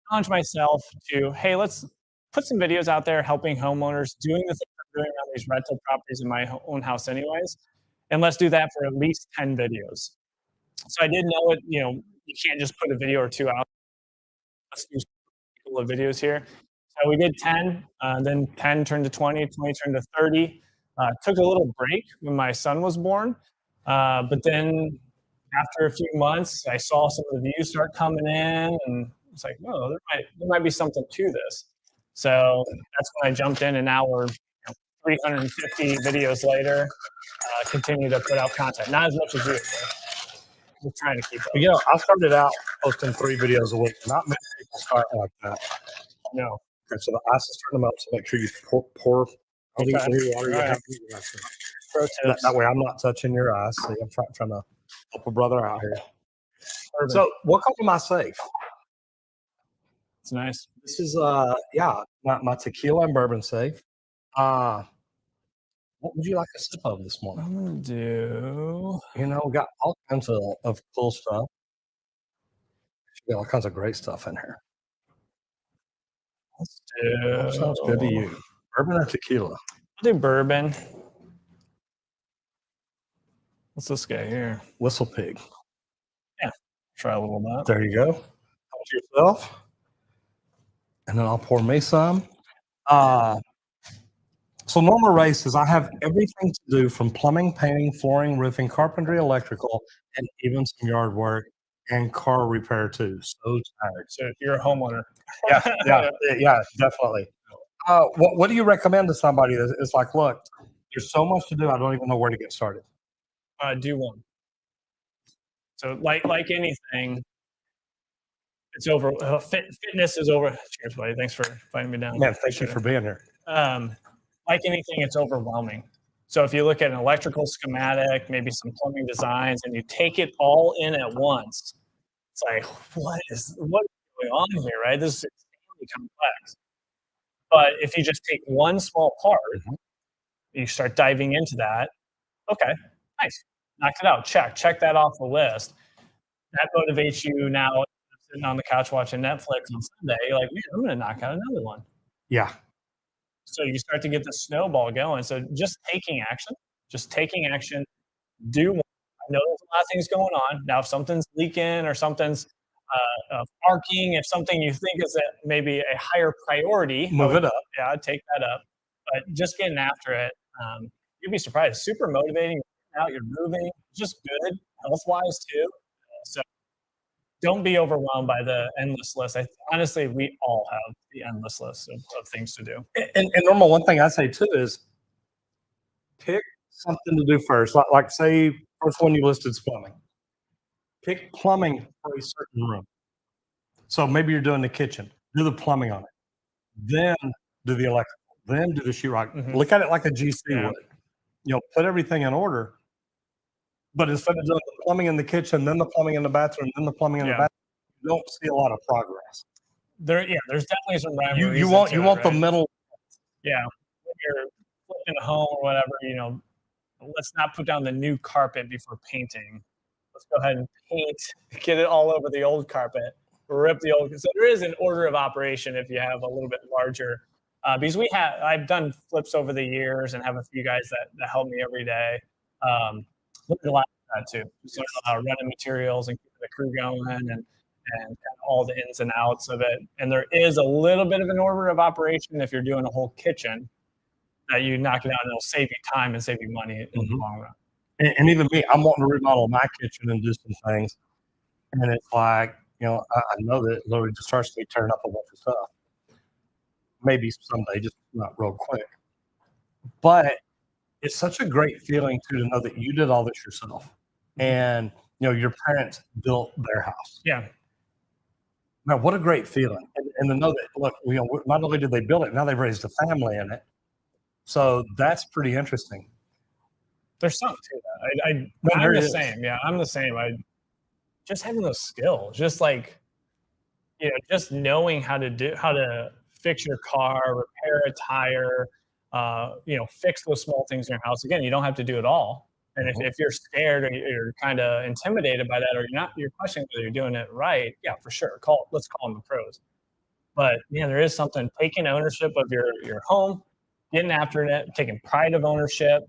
challenged myself to, hey, let's put some videos out there helping homeowners doing the things I'm doing on these rental properties in my own house anyways, and let's do that for at least 10 videos. So I did know it, you can't just put a video or two out. Let's do a couple of videos here. So we did 10, then 10 turned to 20, 20 turned to 30. Took a little break when my son was born, but then after a few months, I saw some of the views start coming in, and it's like, oh, there might be something to this. So that's when I jumped in, and now we're 350 videos later, continue to put out content. Not as much as you. We're trying to keep up. I started out posting 3 videos a week. Not many people start like that. No. Okay, so the ice is turning them up, so make sure you pour water you have. Pro tips. That way I'm not touching your ice. See, I'm trying to help a brother out here. Perfect. So what comes in my safe? It's nice. This is my tequila and bourbon safe. What would you like a sip of this morning? I'm gonna do. We got all kinds of cool stuff. Yeah, all kinds of great stuff in here. Let's What sounds good to do. you? Bourbon or tequila? I'll do bourbon. What's this guy here? Whistle Pig. Yeah, try a little bit. There you go. Help yourself. And then I'll pour me some. So normal races, I have everything to do from plumbing, painting, flooring, roofing, carpentry, electrical, and even some yard work and car repair too. So tired. So you're a homeowner. Yeah, definitely. What do you recommend to somebody that is like, look, there's so much to do, I don't even know where to get started? Do one. So like anything, it's over. Fitness is over. Cheers, buddy. Thanks for inviting me down. Man, thank you for being here. Like anything, it's overwhelming. So if you look at an electrical schematic, maybe some plumbing designs, and you take it all in at once, it's like, what is going on here, right? This is extremely complex. But if you just take one small part, you start diving into that. Okay, nice, knocked it out. Check that off the list. That motivates you now. Sitting on the couch watching Netflix on Sunday, you're like, man, I'm going to knock out another one. Yeah. So you start to get the snowball going. So just taking action, do one. I know there's a lot of things going on. Now, if something's leaking or something's arcing, if something you think is maybe a higher priority, Move it up. Yeah, I'd take that up. But just getting after it, you'd be surprised. Super motivating. Out, you're moving, just good, health-wise too. So don't be overwhelmed by the endless list. Honestly, we all have the endless list of things to do. And normal, one thing I say too is pick something to do first. Like say, first one you listed is plumbing. Pick plumbing for a certain room. So maybe you're doing the kitchen. Do the plumbing on it. Then do the electrical. Then do the sheetrock. Look at it like a GC would. Put everything in order. But instead of doing the plumbing in the kitchen, then the plumbing in the bathroom, then the plumbing in the bathroom, you don't see a lot of progress. There's definitely some rivalries. You want the middle. Yeah, when you're flipping a home or whatever, let's not put down the new carpet before painting. Let's go ahead and paint, get it all over the old carpet, rip the old. So there is an order of operation if you have a little bit larger. Because I've done flips over the years and have a few guys that help me every day. Look at a lot of that too. Just learn how to run materials and keep the crew going and kind of all the ins and outs of it. And there is a little bit of an order of operation if you're doing a whole kitchen that you knock it out and it'll save you time and save you money in the long run. And even me, I'm wanting to remodel my kitchen and do some things. And it's like, I know that it literally just starts to turn up a bunch of stuff. Maybe someday, just not real quick. But it's such a great feeling too to know that you did all this yourself, and your parents built their house. Yeah. Now, what a great feeling, and to know that look, not only did they build it, now they've raised a family in it. So that's pretty interesting. There's something to that. I'm the same. Yeah, I'm the same. Just having those skills, just like just knowing how to fix your car, repair a tire. Fix those small things in your house. Again, you don't have to do it all. And if you're scared or you're kind of intimidated by that, or you're questioning whether you're doing it right, yeah, for sure. Let's call them the pros. But there is something, taking ownership of your home, getting after it, taking pride of ownership,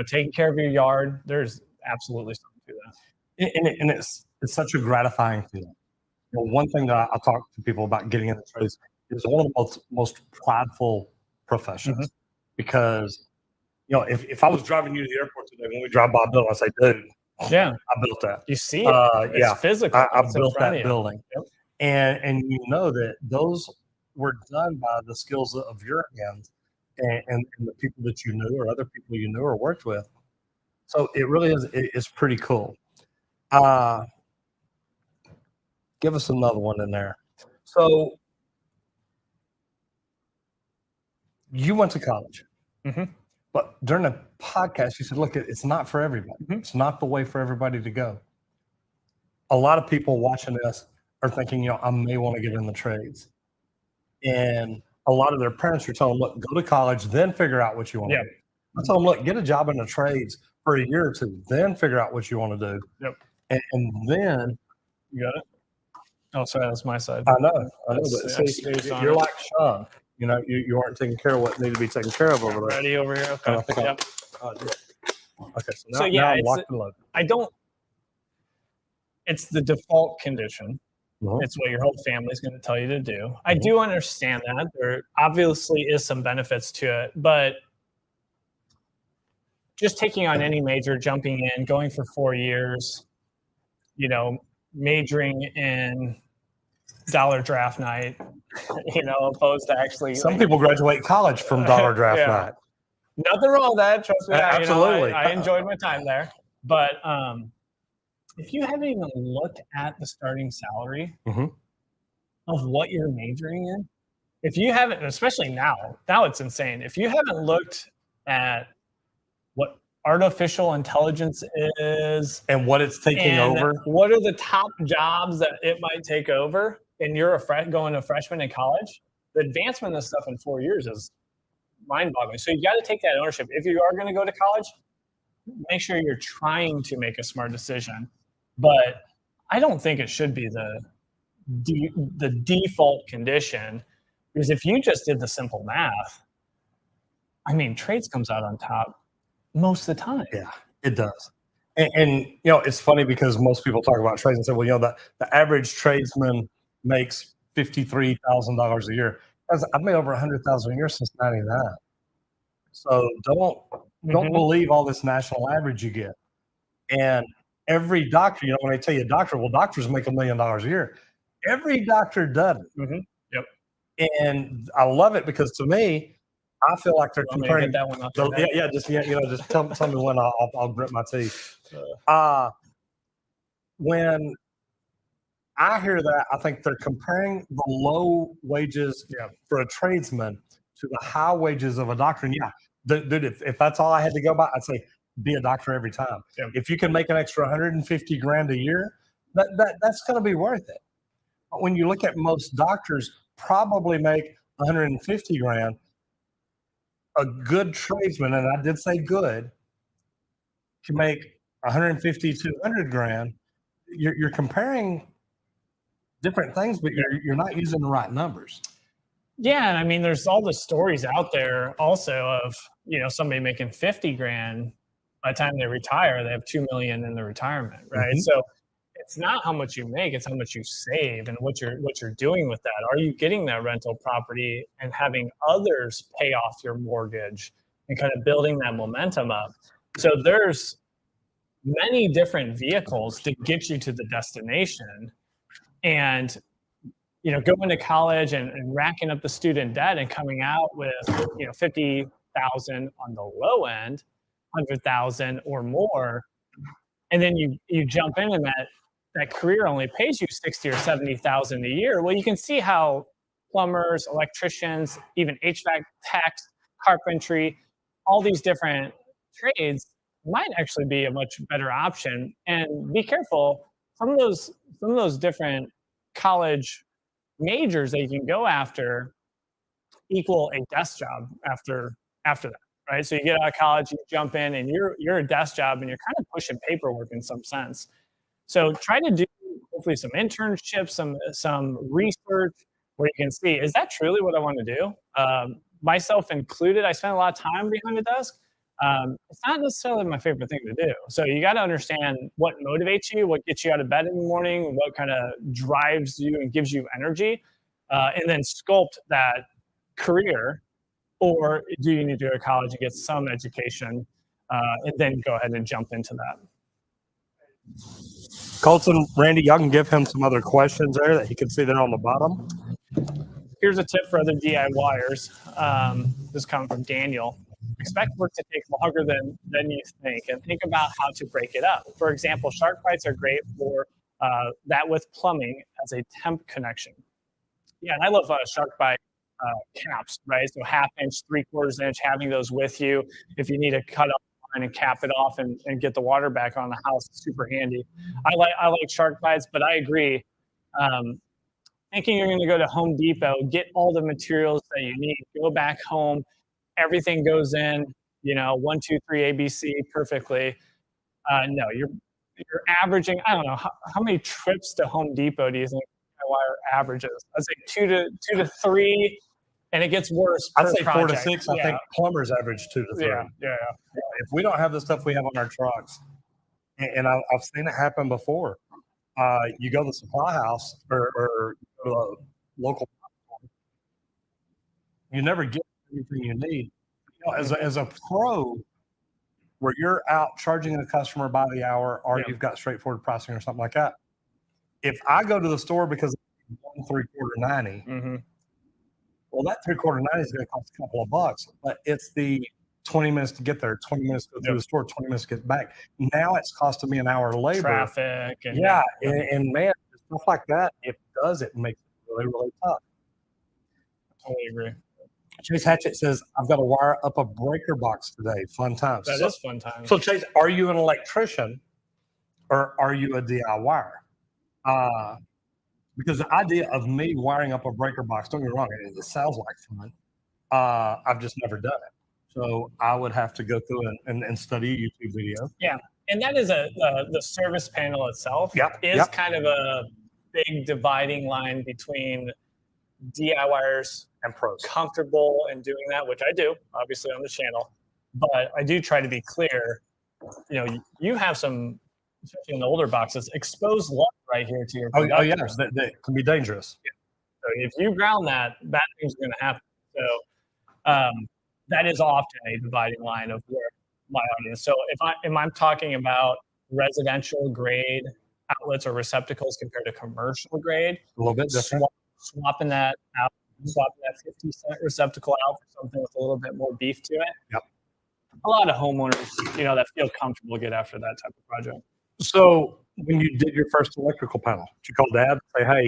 taking care of your yard. There's absolutely something to that. And it's such a gratifying feeling. One thing that I talk to people about getting in the trades is one of the most prideful professions, because if I was driving you to the airport today, when we drive by a building, I say, dude, yeah, I built that. You see it. It's physical. I built that building. Yep. And that those were done by the skills of your hands and the people that you knew or other people you knew or worked with. So it really is, it's pretty cool. Give us another one in there. So you went to college, but during the podcast, you said, look, it's not for everybody. It's not the way for everybody to go. A lot of people watching this are thinking, I may want to get in the trades. And a lot of their parents are telling them, look, go to college, then figure out what you want to do. I tell them, look, get a job in the trades for a year or two, then figure out what you want to do. Yep. And then you got it. Oh, sorry, that's my side. I know. But snoozed on you're it. like Sean. You know, you aren't taking care of what needed to be taken care of over there. Ready over here? Okay. I think Yep. Okay, so So, now yeah, I'm locked and loaded. It's the default condition. Mhm. It's what your whole family's going to tell you to do. I do understand that. There obviously is some benefits to it, but just taking on any major, jumping in, going for 4 years, you know, majoring in dollar draft night, you know, opposed to actually Some people graduate college from dollar draft yeah. night. Nothing wrong with that. Trust me. Absolutely. I enjoyed my time there. But if you haven't even looked at the starting salary Mhm. of what you're majoring in, if you haven't, especially now it's insane. If you haven't looked at what artificial intelligence is And what it's taking and over. what are the top jobs that it might take over, and you're going a freshman in college, the advancement of stuff in 4 years is mind-boggling. So you got to take that ownership. If you are going to go to college, make sure you're trying to make a smart decision. But I don't think it should be the default condition, because if you just did the simple math, I mean, trades comes out on top most of the time. Yeah, it does. And you know, it's funny because most people talk about trades and say, well, you know, the average tradesman makes $53,000 a year. I've made over 100,000 a year since '99. So don't believe all this national average you get. And every doctor, you know, when they tell you a doctor, well, doctors make $1 million a year. Every doctor does it. Yep. And I love it because to me, I feel like they're comparing. That one off Just tell me when I'll grit my teeth. When I hear that, I think they're comparing the low wages for a tradesman to the high wages of a doctor. And dude, if that's all I had to go by, I'd say be a doctor every time. Yep. If you can make an extra 150 grand a year, that's going to be worth it. But when you look at most doctors, probably make 150 grand. A good tradesman, and I did say good, can make 150, 200 grand. You're comparing different things, but you're not using the right numbers. Yeah, and I mean, there's all the stories out there also of, you know, somebody making 50 grand by the time they retire, they have 2 million in their retirement, right? So it's not how much you make, it's how much you save and what you're doing with that. Are you getting that rental property and having others pay off your mortgage and kind of building that momentum up? So there's many different vehicles to get you to the destination. And you know, going to college and racking up the student debt and coming out with, you know, 50,000 on the low end, 100,000 or more, and then you jump in and that career only pays you 60 or 70,000 a year. Well, you can see how plumbers, electricians, even HVAC techs, carpentry, all these different trades might actually be a much better option. And be careful, some of those different college majors that you can go after equal a desk job after that, right? So you get out of college, you jump in, and you're a desk job, and you're kind of pushing paperwork in some sense. So try to do hopefully some internships, some research where you can see, is that truly what I want to do? Myself included, I spend a lot of time behind the desk. It's not necessarily my favorite thing to do. So you got to understand what motivates you, what gets you out of bed in the morning, what kind of drives you and gives you energy, and then sculpt that career. Or do you need to go to college and get some education, and then go ahead and jump into that? Colton, Randy, y'all can give him some other questions there that he can see there on the bottom. Here's a tip for other DIYers. This comes from Daniel. Expect work to take longer than you think, and think about how to break it up. For example, SharkBites are great for that with plumbing as a temp connection. Yeah, and I love SharkBite caps, right? So 1/2 inch, 3/4 inch, having those with you. If you need to cut off line and cap it off and get the water back on the house, it's super handy. I like SharkBites, but I agree. Thinking you're going to go to Home Depot, get all the materials that you need, go back home, everything goes in, you know, 1, 2, 3, ABC perfectly. No, you're averaging, I don't know, how many trips to Home Depot do you think DIY averages. I'd say two to three, and it gets worse. I'd per say 4 to project. 6. Yeah. I think plumbers average 2 to 3. Yeah. If we don't have the stuff we have on our trucks, and I've seen it happen before, you go to the supply house or go to a local, you never get everything you need. As a pro, where you're out charging the customer by the hour, or you've got straightforward pricing or something like that. If I go to the store because it's 1 3/4 90, well, that 3/4 90 is going to cost a couple of bucks, but it's the 20 minutes to get there, 20 minutes to go through the store, 20 minutes to get back. Now it's costing me an hour of labor. Traffic. And and man, stuff like that, it makes it really, really tough. I totally agree. Chase Hatchett says, I've got to wire up a breaker box today. Fun times. That is fun times. So, Chase, are you an electrician or are you a DIYer? Because the idea of me wiring up a breaker box, don't get me wrong, it sounds like fun. I've just never done it. So I would have to go through and study a YouTube video. Yeah. And that is the service panel itself is kind of a big dividing line between DIYers and pros comfortable in doing that, which I do, obviously, on the channel. But I do try to be clear. You have some, especially in the older boxes, exposed lug right here to your conductors. Oh yeah, that can be dangerous. Yeah. So if you ground that, bad things are going to happen. So that is often a dividing line of where my audience. So if I'm talking about residential grade outlets or receptacles compared to commercial grade, a little bit different. Swapping that 50-cent receptacle out for something with a little bit more beef to it. Yep. A lot of homeowners, that feel comfortable get after that type of project. So when you did your first electrical panel, did you call Dad and say, "Hey,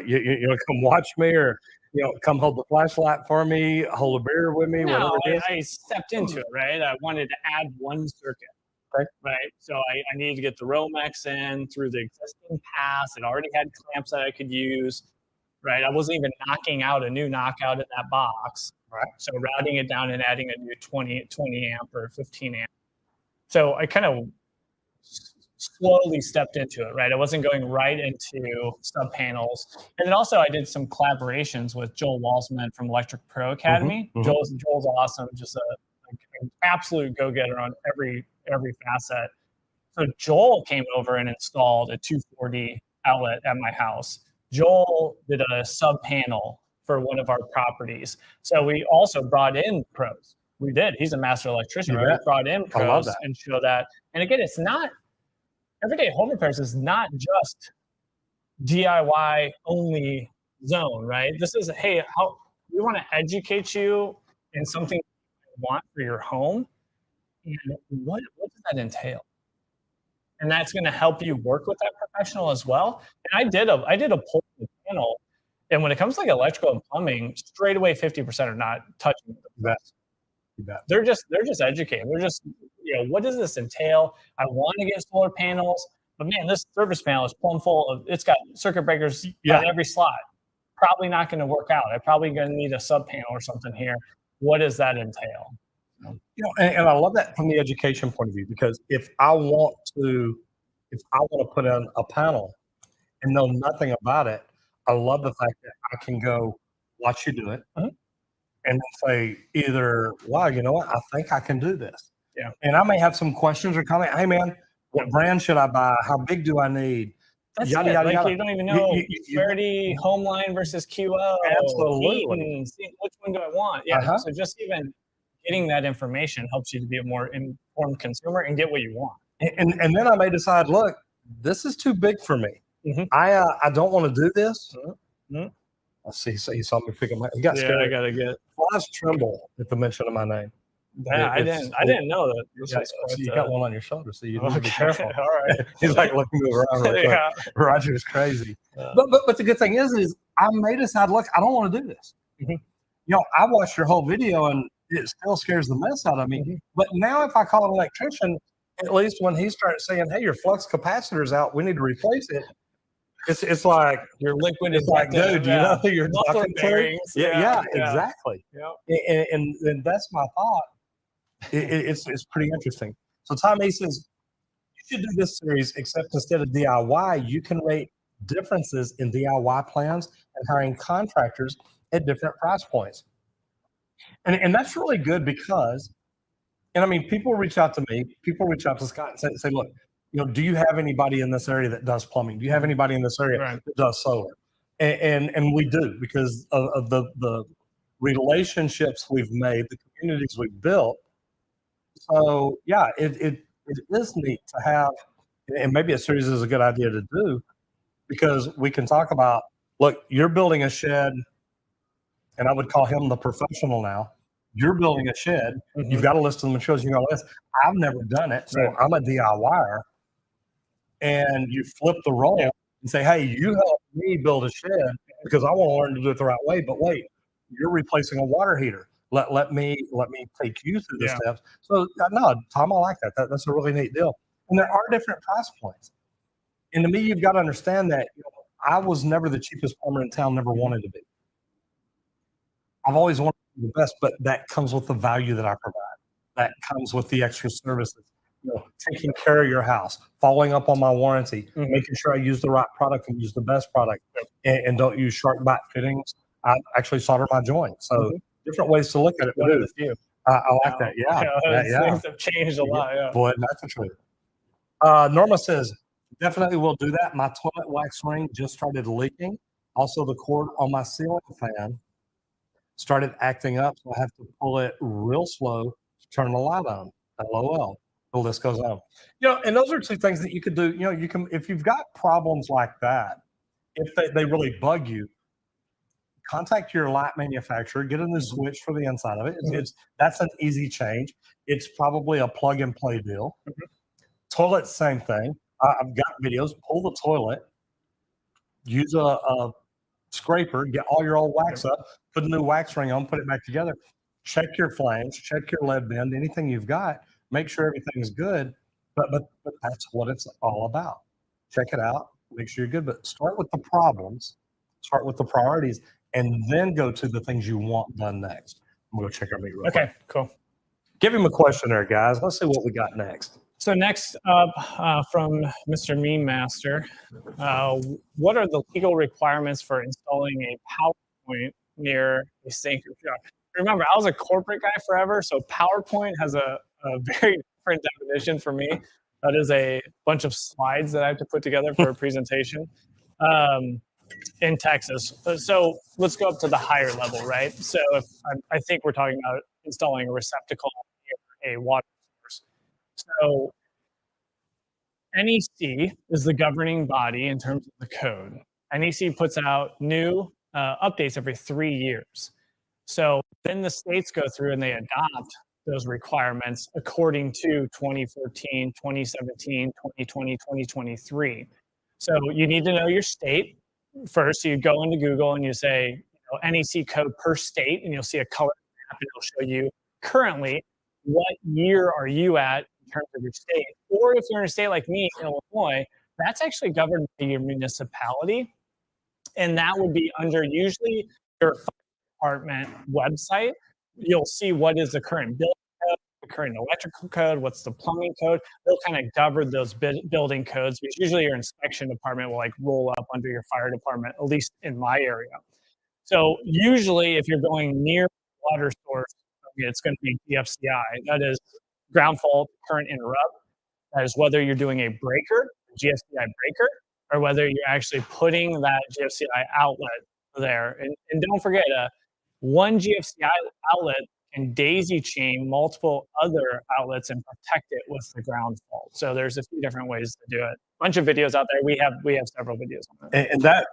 you come watch me," or come hold the flashlight for me, hold a beer with me, no, whatever it is? I stepped into it, right? I wanted to add one circuit. Okay. Right. So I needed to get the Romex in through the existing pass. It already had clamps that I could use. Right. I wasn't even knocking out a new knockout in that box. Right. So routing it down and adding a new 20 amp or 15 amp. So I kind of slowly stepped into it. Right. I wasn't going right into sub panels. And then also I did some collaborations with Joel Walsman from Electric Pro Academy. Joel's awesome. Just an absolute go-getter on every facet. So Joel came over and installed a 240 outlet at my house. Joel did a sub panel for one of our properties. So we also brought in pros. We did. He's a master electrician. Right? We brought in pros and show that. And again, it's not everyday home repairs is not just DIY only zone, right? This is, hey, how we want to educate you in something you want for your home. And what does that entail? And that's going to help you work with that professional as well. And I did a poll in the panel, and when it comes to like electrical and plumbing, straight away 50% are not touching it. They're just educating. They're just what does this entail? I want to get solar panels, but man, this service panel is plumb full of. It's got circuit breakers on every slot. Probably not going to work out. I'm probably going to need a sub panel or something here. What does that entail? And I love that from the education point of view, because if I want to put in a panel and know nothing about it, I love the fact that I can go watch you do it and say either, wow, you know what, I think I can do this. Yeah. And I may have some questions or comments. Hey man, what brand should I buy? How big do I need? That's yada, yada, yada. You don't even know Verity, Homeline versus QO. Absolutely. Eaton, which one do I want? Yeah. So just even getting that information helps you to be a more informed consumer and get what you want. And then I may decide, look, this is too big for me. I don't want to do this. I see. So he saw me pick up my. He got scared. I gotta get. Flies tremble at the mention of my name. Yeah, I didn't know that. So you got one on your shoulder, so you need to be careful. All right. He's like looking me around. Real quick. Roger's crazy. But the good thing is I may decide, look, I don't want to do this. I watched your whole video and it still scares the mess out of me. But now if I call an electrician, at least when he starts saying, hey, your flux capacitor's out, we need to replace it. It's like your liquid is like, dude, you know who you're talking to? Yeah, exactly. And that's my thought. It's pretty interesting. So Tommy says, you should do this series, except instead of DIY, you can rate differences in DIY plans and hiring contractors at different price points. And that's really good because, and I mean, people reach out to me, people reach out to Scott and say, look, do you have anybody in this area that does plumbing? Do you have anybody in this area Right. that does solar? And we do, because of the relationships we've made, the communities we've built. So yeah, it is neat to have, and maybe a series is a good idea to do, because we can talk about, look, you're building a shed, and I would call him the professional now. You're building a shed. You've got a list of the materials you're going to list. I've never done it, so I'm a DIYer. And you flip the role and say, hey, you help me build a shed because I want to learn to do it the right way. But wait, you're replacing a water heater. Let me take you through the steps. So no, Tom, I like that. That's a really neat deal. And there are different price points. And to me, you've got to understand that I was never the cheapest plumber in town, never wanted to be. I've always wanted to be the best, but that comes with the value that I provide. That comes with the extra services. Taking care of your house, following up on my warranty, making sure I use the right product and use the best product, and don't use SharkBite fittings. I actually solder my joints. So different ways to look at it. One of the few. I like that. Yeah. Things have changed a lot. Yeah. Boy, that's the truth. Norma says, definitely will do that. My toilet wax ring just started leaking. Also, the cord on my ceiling fan started acting up, so I have to pull it real slow to turn the light on. LOL. The list goes on. And those are two things that you could do. You can, if you've got problems like that, if they really bug you, contact your light manufacturer, get a new switch for the inside of it. That's an easy change. It's probably a plug and play deal. Toilet, same thing. I've got videos. Pull the toilet, use a scraper, get all your old wax up, put a new wax ring on, put it back together. Check your flange, check your lead bend, anything you've got. Make sure everything's good, but that's what it's all about. Check it out, make sure you're good, but start with the problems, start with the priorities, and then go to the things you want done next. I'm gonna go check our meet real quick. Cool. Give him a question there, guys. Let's see what we got next. So next up from Mr. Meme Master, what are the legal requirements for installing a PowerPoint near a sink or shower? Remember, I was a corporate guy forever, so PowerPoint has a very different definition for me. That is a bunch of slides that I have to put together for a presentation in Texas. So let's go up to the higher level, right? So if I think we're talking about installing a receptacle near a water source. So NEC is the governing body in terms of the code. NEC puts out new updates every 3 years. So then the states go through and they adopt those requirements according to 2014, 2017, 2020, 2023. So you need to know your state first. So you go into Google and you say, NEC code per state, and you'll see a color map, and it'll show you currently what year are you at in terms of your state. Or if you're in a state like me, Illinois, that's actually governed by your municipality. And that would be under usually your department website. You'll see what is the current building code, the current electrical code, what's the plumbing code. They'll kind of govern those building codes, because usually your inspection department will roll up under your fire department, at least in my area. So usually if you're going near water source, it's going to be GFCI. That is ground fault, current interrupt. That is whether you're doing a breaker, GFCI breaker, or whether you're actually putting that GFCI outlet there. And don't forget, one GFCI outlet can daisy chain multiple other outlets and protect it with the ground fault. So there's a few different ways to do it. A bunch of videos out there. We have several videos on that. And that,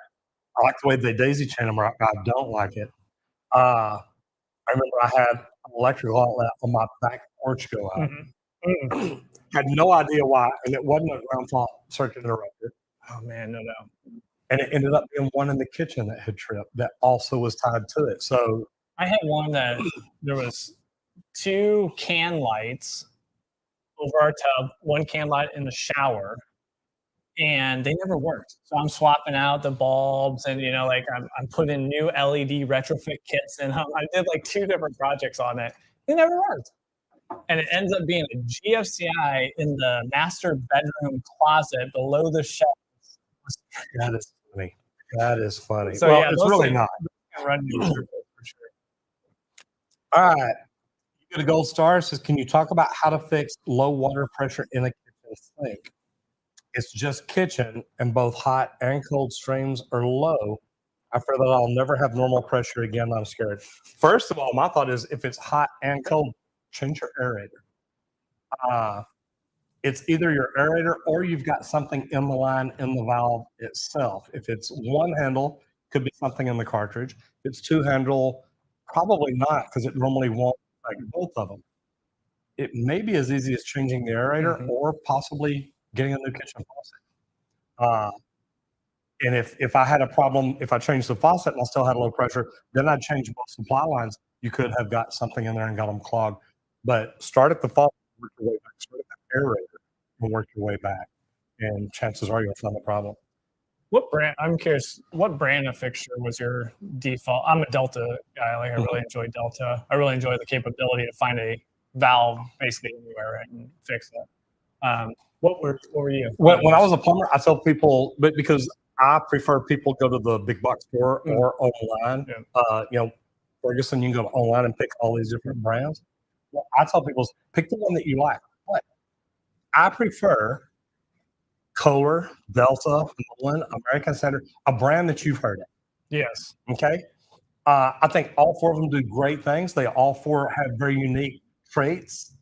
I like the way they daisy chain them. I don't like it. I remember I had an electrical outlet on my back porch go out. Had no idea why, and it wasn't a ground fault circuit interrupter. Oh man, no. And it ended up being one in the kitchen that had tripped that also was tied to it. So I had one that there was 2 can lights over our tub, 1 can light in the shower, and they never worked. So I'm swapping out the bulbs, and I'm putting new LED retrofit kits in. I did 2 different projects on it. It never worked. And it ends up being a GFCI in the master bedroom closet below the shelf. Was That is funny. That is funny. So, well, yeah, it's those really things not. can run you in circles for sure. All right. You get a gold star. It says, can you talk about how to fix low water pressure in a kitchen sink? It's just kitchen, and both hot and cold streams are low. After that, I'll never have normal pressure again. I'm scared. First of all, my thought is if it's hot and cold, change your aerator. It's either your aerator or you've got something in the line in the valve itself. If it's one handle, could be something in the cartridge. If it's two handle, probably not, because it normally won't affect both of them. It may be as easy as changing the aerator or possibly getting a new kitchen faucet. And if I had a problem, if I changed the faucet and I still had low pressure, then I'd change both supply lines. You could have got something in there and got them clogged. But start at the faucet, work your way back. Start at the aerator and work your way back. And chances are you'll find the problem. What brand? I'm curious. What brand of fixture was your default? I'm a Delta guy. Like I really enjoy Delta. I really enjoy the capability to find a valve basically anywhere and fix it. What were you? When I was a plumber, I tell people, but because I prefer people go to the big box store or online. Ferguson, you can go online and pick all these different brands. Well, I tell people, pick the one that you like. But I prefer Kohler, Delta, Nolan, American Standard, a brand that you've heard of. Yes. Okay. I think all four of them do great things. They all four have very unique traits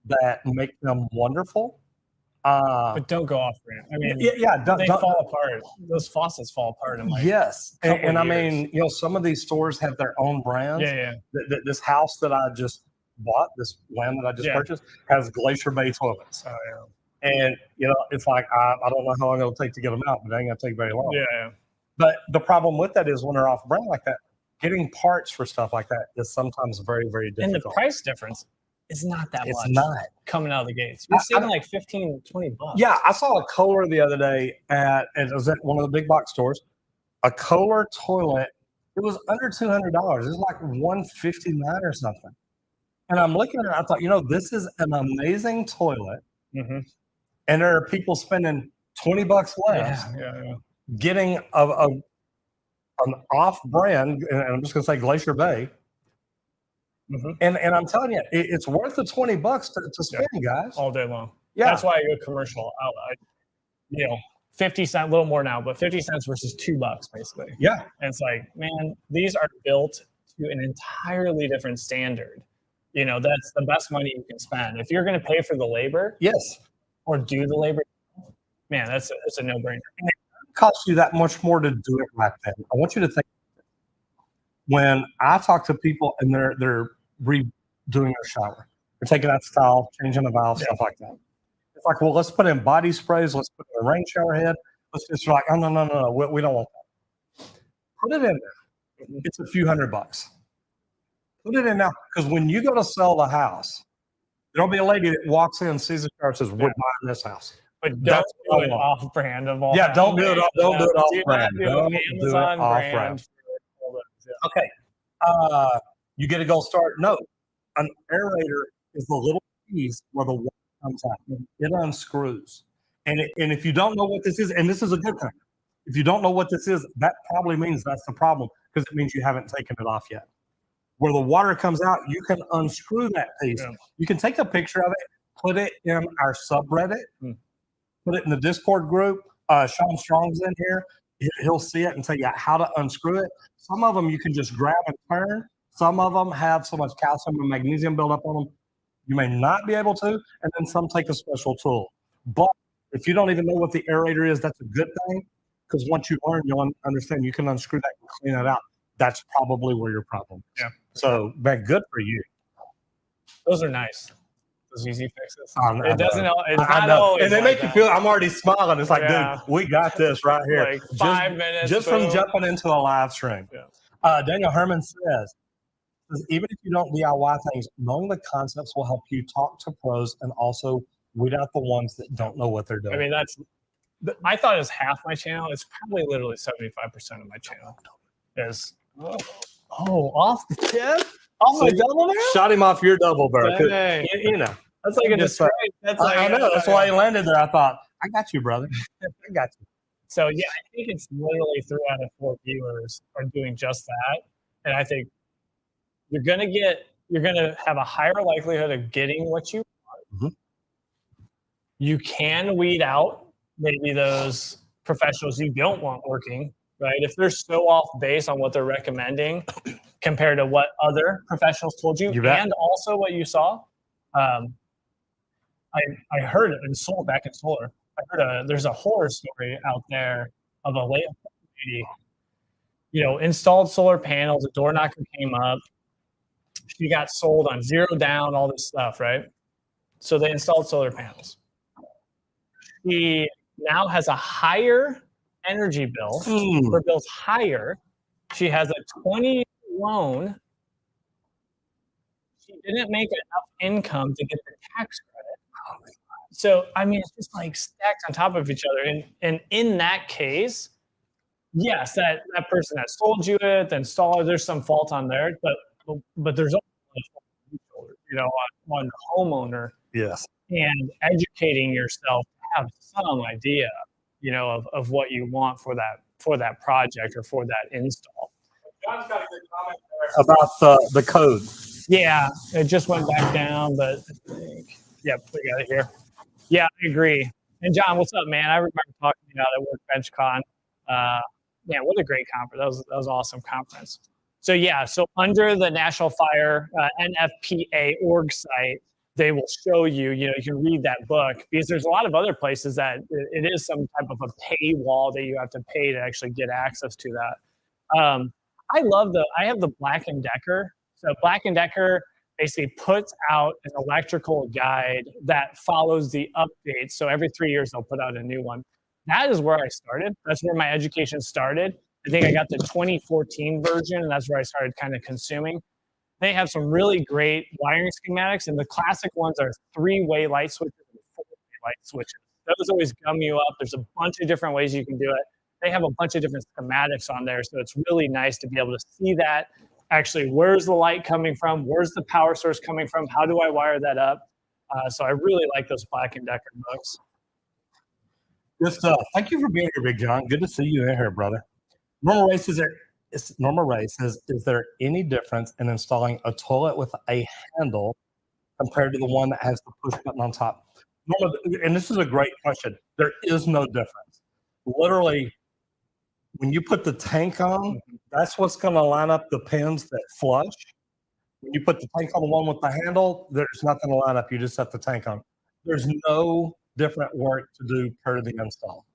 that make them wonderful. But don't go off brand. I mean, they fall apart. Those faucets fall apart in like and I mean, some of these stores have their own brands. Yeah. This house that I just bought, this land that I just purchased, has Glacier Bay toilets. Oh yeah. And it's like I don't know how long it'll take to get them out, but it ain't gonna take very long. Yeah. But the problem with that is when they're off brand like that, getting parts for stuff like that is sometimes very, very difficult. And the price difference is not that much. It's not coming out of the gates. You're saving like $15, $20. Yeah, I saw a Kohler the other day and it was at one of the big box stores. A Kohler toilet, it was under $200. It was like $159 or something. And I'm looking at it, I thought, this is an amazing toilet. And there are people spending $20 less getting an off-brand, and I'm just going to say Glacier Bay. And I'm telling you, it's worth the $20 to spend, guys. All day long. Yeah. That's why I go commercial. 50 cents, a little more now, but 50 cents versus $2 basically. Yeah. And it's like, man, these are built to an entirely different standard. That's the best money you can spend. If you're going to pay for the labor. Yes. Or do the labor, man, it's a no-brainer. It costs you that much more to do it right then. I want you to think, when I talk to people and they're redoing their shower, they're taking out the towel, changing the valve, stuff like that. It's like, well, let's put in body sprays, let's put in a rain shower head. It's like, oh, no, we don't want that. Put it in there. It's a few $100. Put it in now, because when you go to sell the house, there'll be a lady that walks in, sees the car, and says, "We're buying this house." But don't do it off-brand of all. Yeah, don't do it off-brand. Don't do it off-brand. Okay. You get a gold star. No, an aerator is the little piece where the water comes out. It unscrews. And if you don't know what this is, and this is a good thing, if you don't know what this is, that probably means that's the problem, because it means you haven't taken it off yet. Where the water comes out, you can unscrew that piece. Yeah. You can take a picture of it, put it in our subreddit, put it in the Discord group. Sean Strong's in here. He'll see it and tell you how to unscrew it. Some of them you can just grab and turn. Some of them have so much calcium and magnesium built up on them, you may not be able to. And then some take a special tool. But if you don't even know what the aerator is, that's a good thing, because once you learn, you'll understand you can unscrew that and clean it out. That's probably where your problem is. Yeah. So, man, good for you. Those are nice. Those easy fixes. It doesn't. It's not always. And they make you feel. I'm already smiling. It's like, dude, we got this right here. Like 5 minutes. Just from jumping into a live stream. Yeah. Daniel Herman says, even if you don't DIY things, knowing the concepts will help you talk to pros and also weed out the ones that don't know what they're doing. I mean, I thought it was half my channel. It's probably literally 75% of my channel. Is off the tip. Oh, my double barrel? Shot him off your double barrel. You know. That's like a disgrace. I know. That's why he landed there. I thought, I got you, brother. I got you. So yeah, I think it's literally 3 out of 4 viewers are doing just that. And I think you're gonna have a higher likelihood of getting what you want. Mhm. You can weed out maybe those professionals you don't want working, right? If they're so off base on what they're recommending compared to what other professionals told you, You bet. and also what you saw. Um, I heard it back in solar. I heard there's a horror story out there of a lady, installed solar panels, a door knocker came up. She got sold on 0 down, all this stuff, right? So they installed solar panels. She now has a higher energy bill. Her bill's higher. She has a 20 loan. She didn't make enough income to get the tax credit. So, I mean, it's just like stacked on top of each other. And in that case, yes, that person that sold you it, the installer, there's some fault on there, but there's also, on the homeowner. Yes. And educating yourself to have some idea, of what you want for that project or for that install. John's got a good comment there about the code. Yeah, it just went back down, but I think, yep, we got it here. Yeah, I agree. And John, what's up, man? I remember talking to you at Workbench Con. Man, what a great conference. That was an awesome conference. So yeah, so under the National Fire NFPA org site, they will show you, you can read that book, because there's a lot of other places that it is some type of a paywall that you have to pay to actually get access to that. I have the Black & Decker. So Black & Decker basically puts out an electrical guide that follows the updates. So every 3 years, they'll put out a new one. That is where I started. That's where my education started. I think I got the 2014 version, and that's where I started kind of consuming. They have some really great wiring schematics, and the classic ones are 3-way light switches and 4-way light switches. Those always gum you up. There's a bunch of different ways you can do it. They have a bunch of different schematics on there, so it's really nice to be able to see that. Actually, where's the light coming from? Where's the power source coming from? How do I wire that up? So I really like those Black & Decker books. Good stuff. Thank you for being here, Big John. Good to see you in here, brother. Normal Ray says, is there any difference in installing a toilet with a handle compared to the one that has the push button on top? And this is a great question. There is no difference. Literally, when you put the tank on, that's what's going to line up the pins that flush. When you put the tank on the one with the handle, there's nothing to line up. You just set the tank on. There's no different work to do per the install.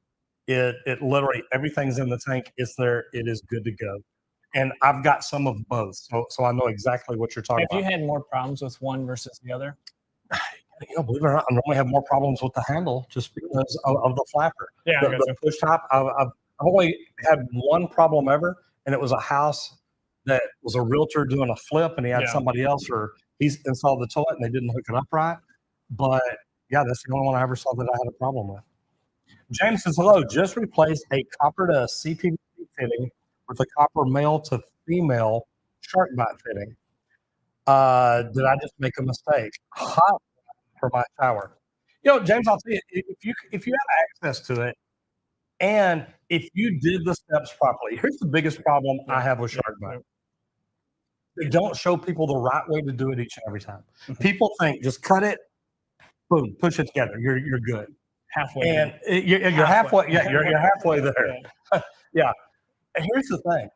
It literally, everything's in the tank. It's there. It is good to go. And I've got some of both, so I know exactly what you're talking about. Have you had more problems with one versus the other? Believe it or not, I normally have more problems with the handle just because of the flapper. Yeah, the push top. I've only had one problem ever, and it was a house that was a realtor doing a flip, and he had somebody else, or he's installed the toilet and they didn't hook it up right. But yeah, that's the only one I ever saw that I had a problem with. James says, hello, just replaced a copper to CPVC fitting with a copper male to female SharkBite fitting. Did I just make a mistake? Hot for my shower. James, I'll tell you, if you have access to it, and if you did the steps properly, here's the biggest problem I have with SharkBite. They don't show people the right way to do it each and every time. People think just cut it, boom, push it together. You're good. Halfway. And you're halfway. Yeah, you're halfway there. Yeah. And here's the thing: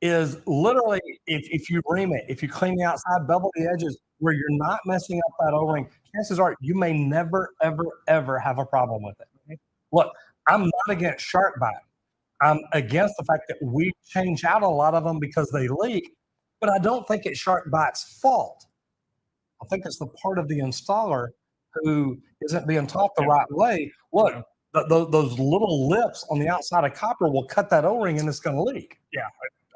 is literally if you ream it, if you clean the outside, bevel the edges, where you're not messing up that O-ring, chances are you may never, ever, ever have a problem with it. Look, I'm not against SharkBite. I'm against the fact that we change out a lot of them because they leak, but I don't think it's SharkBite's fault. I think it's the part of the installer who isn't being taught the right way. Look, those little lips on the outside of copper will cut that O-ring and it's going to leak. Yeah,